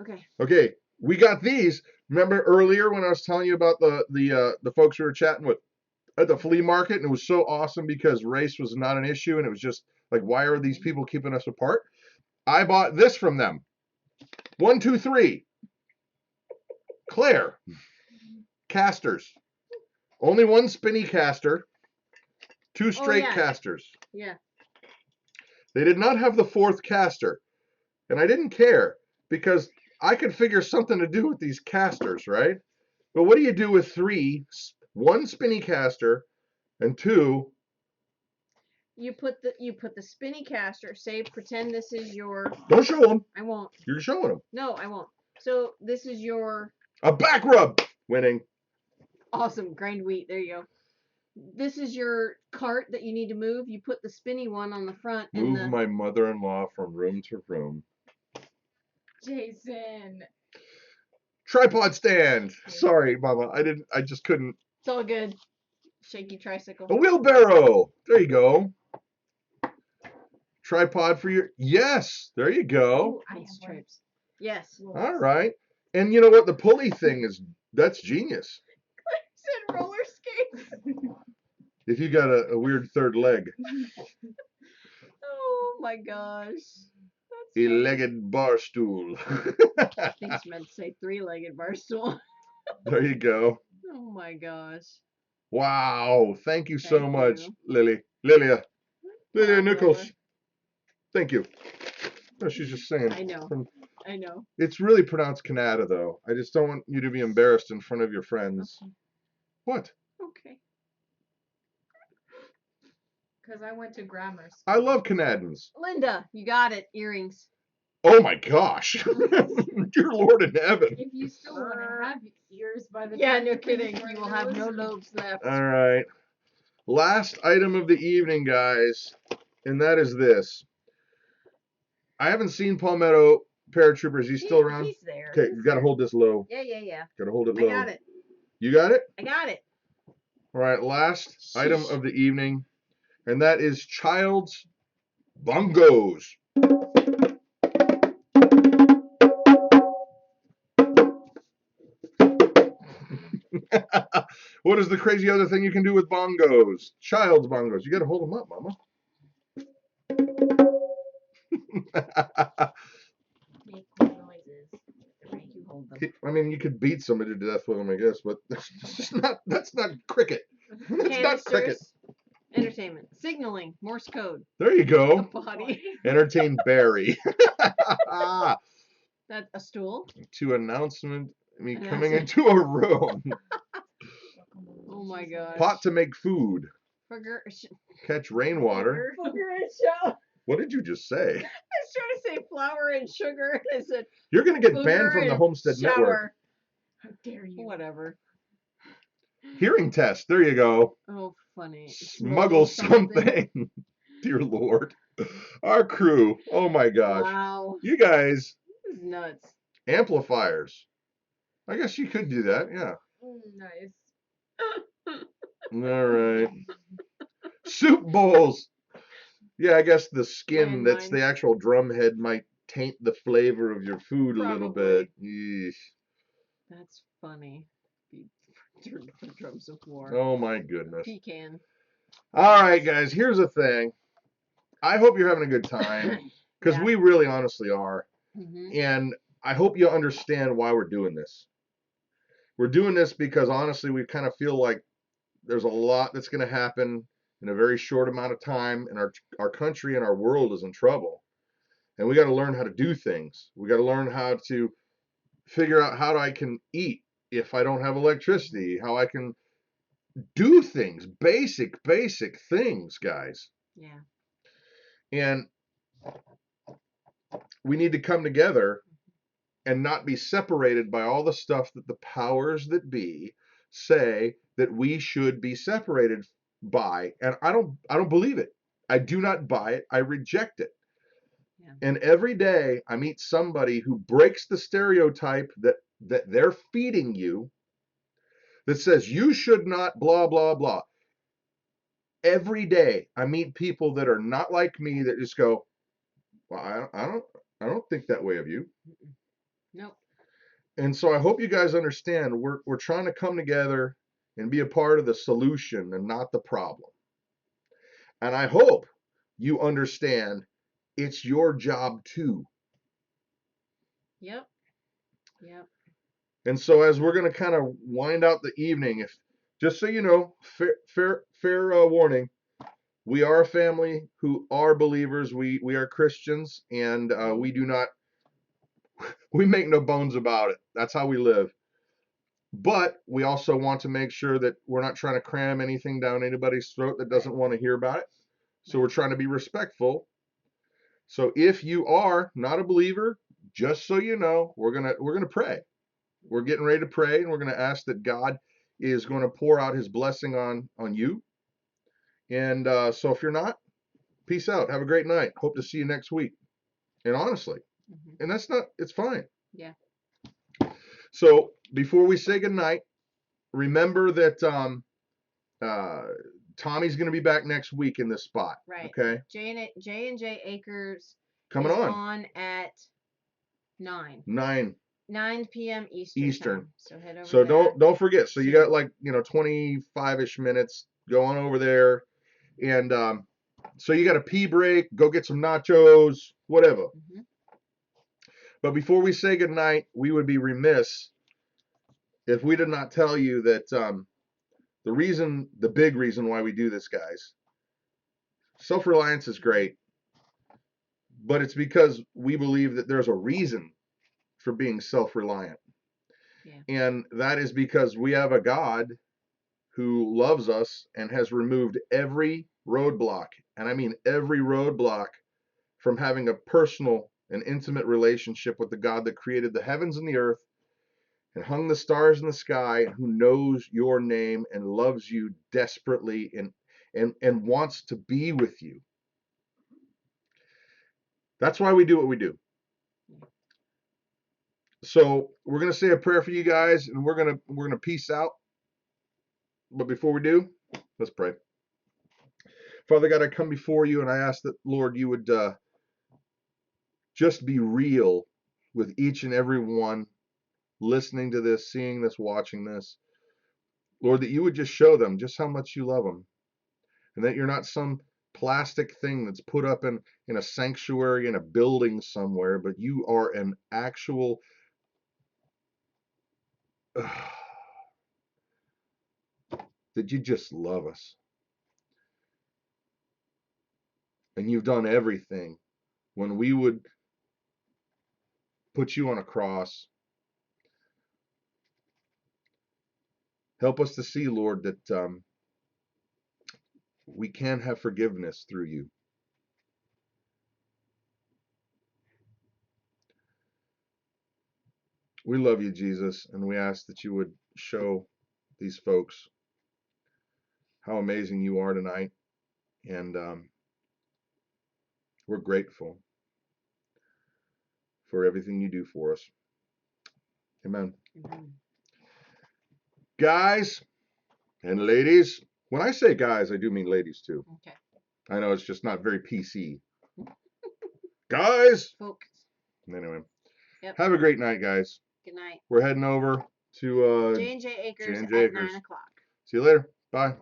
Okay. okay, we got these. Remember earlier when I was telling you about the folks we were chatting with at the flea market, and it was so awesome because race was not an issue, and it was just like, why are these people keeping us apart? I bought this from them. 1, 2, 3. Claire. Casters. Only one spinny caster. 2 straight casters. Yeah. They did not have the 4th caster. And I didn't care because I could figure something to do with these casters, right? But what do you do with 3? 1 spinny caster and 2. You put the spinny caster. Pretend this is your. Don't show them. I won't. You're showing them. No, I won't. So this is your. A back rub. Winning. Awesome. Grind wheat. There you go. This is your cart that you need to move. You put the spinny one on the front. Move my mother-in-law from room to room. Jason. Tripod stand. Sorry, Mama. I just couldn't. It's all good. Shaky tricycle. A wheelbarrow. There you go. Tripod for your. Yes. There you go. Ooh, I have one. Stripes. Yes. All right. And you know what? The pulley thing that's genius. Said roller skates. If you got a weird third leg. Oh my gosh. That's A funny. legged bar stool. I think she meant to say three-legged bar stool. There you go. Oh my gosh. Wow. Thank you so Thank much, you. Lilia Wow, Nichols. Lola. Thank you. No, she's just saying. I know. I know. It's really pronounced Canada, though. I just don't want you to be embarrassed in front of your friends. Okay. What? Okay. Because I went to grammar school. I love Canadians. Linda, you got it. Earrings. Oh my gosh. Dear Lord in heaven. If you still want to have ears by the Yeah, time no you finish kidding. wearing You will have no those. lobes left. All right. Last item of the evening, guys, and that is this. I haven't seen Palmetto Paratroopers. He's still around? He's there. Okay, He's you got to there. hold this low. Yeah. Got to hold it I low. got it. You got it? I got it. All right, last item of the evening, and that is child's bongos. What is the crazy other thing you can do with bongos? Child's bongos. You got to hold them up, Mama. Make cool noises. Make you hold them. I mean, you could beat somebody to death with them, I guess, but that's not cricket. That's not cricket. Canisters. Entertainment. Signaling. Morse code. There you A go. body. Entertain Barry. That's a stool. To announcement, me Announcement. coming into a room. Oh my gosh. Pot to make food. Sugar. Catch rainwater. Sugar and show. What did you just say? I was trying to say flour and sugar, and I said You're going to get banned booger from the and Homestead Network. shower. How dare you? Whatever. Hearing test. There you go. Oh, funny. Smuggle something. Dear Lord. Our crew. Oh my gosh. Wow. You guys. This is nuts. Amplifiers. I guess you could do that. Yeah. Nice. All right. Soup bowls. Yeah, I guess the skin that's Mine. the actual drum head might taint the flavor of your food a little bit. Yeesh. That's funny. Turned the drums of war. Oh my goodness. Pecan. All right, guys, here's the thing. I hope you're having a good time because Yeah. we really honestly are. Mm-hmm. And I hope you understand why we're doing this. We're doing this because honestly, we kind of feel like there's a lot that's going to happen in a very short amount of time, and our country and our world is in trouble. And we got to learn how to do things. We got to learn how to figure out how I can eat if I don't have electricity, how I can do things, basic things, guys. Yeah. And we need to come together and not be separated by all the stuff that the powers that be say that we should be separated by. And I don't believe it. I do not buy it. I reject it. Yeah. And every day I meet somebody who breaks the stereotype that they're feeding you, that says you should not blah blah blah. Every day I meet people that are not like me that just go, well, I don't think that way of you. Nope. And so I hope you guys understand we're trying to come together and be a part of the solution and not the problem. And I hope you understand it's your job too. Yep. And so as we're going to kind of wind out the evening, if just so you know, fair warning, we are a family who are believers. We are Christians, and we make no bones about it. That's how we live. But we also want to make sure that we're not trying to cram anything down anybody's throat that doesn't want to hear about it. So we're trying to be respectful. So if you are not a believer, just so you know, we're gonna pray. We're getting ready to pray, and we're going to ask that God is going to pour out his blessing on you. And so if you're not, peace out. Have a great night. Hope to see you next week. And honestly, and it's fine. Yeah. So before we say goodnight, remember that Tommy's going to be back next week in this spot. Right. Okay. J&J Acres Coming is on at 9 p.m. Eastern. Eastern. Time. So head over So there. don't forget. So you soon. got like 25ish minutes. Go on over there, and so you got a pee break. Go get some nachos, whatever. Mhm. But before we say goodnight, we would be remiss if we did not tell you that the big reason why we do this, guys, self-reliance is great, but it's because we believe that there's a reason for being self-reliant. Yeah. And that is because we have a God who loves us and has removed every roadblock, and I mean every roadblock, from having a personal and intimate relationship with the God that created the heavens and the earth and hung the stars in the sky, and who knows your name and loves you desperately and wants to be with you. That's why we do what we do. So we're gonna say a prayer for you guys, and we're gonna peace out. But before we do, let's pray. Father God, I come before you and I ask that, Lord, you would just be real with each and every one listening to this, seeing this, watching this. Lord, that you would just show them just how much you love them, and that you're not some plastic thing that's put up in a sanctuary in a building somewhere, but you are an actual that you just love us. And you've done everything. When we would put you on a cross, help us to see, Lord, that we can have forgiveness through you. We love you, Jesus, and we ask that you would show these folks how amazing you are tonight. And we're grateful for everything you do for us. Amen. Mhm. Guys and ladies, when I say guys, I do mean ladies too. Okay. I know it's just not very PC. Guys! Folks. Anyway, Yep. have a great night, guys. Good night. We're heading over to J&J Acres J&J at Acres. 9 o'clock. See you later. Bye.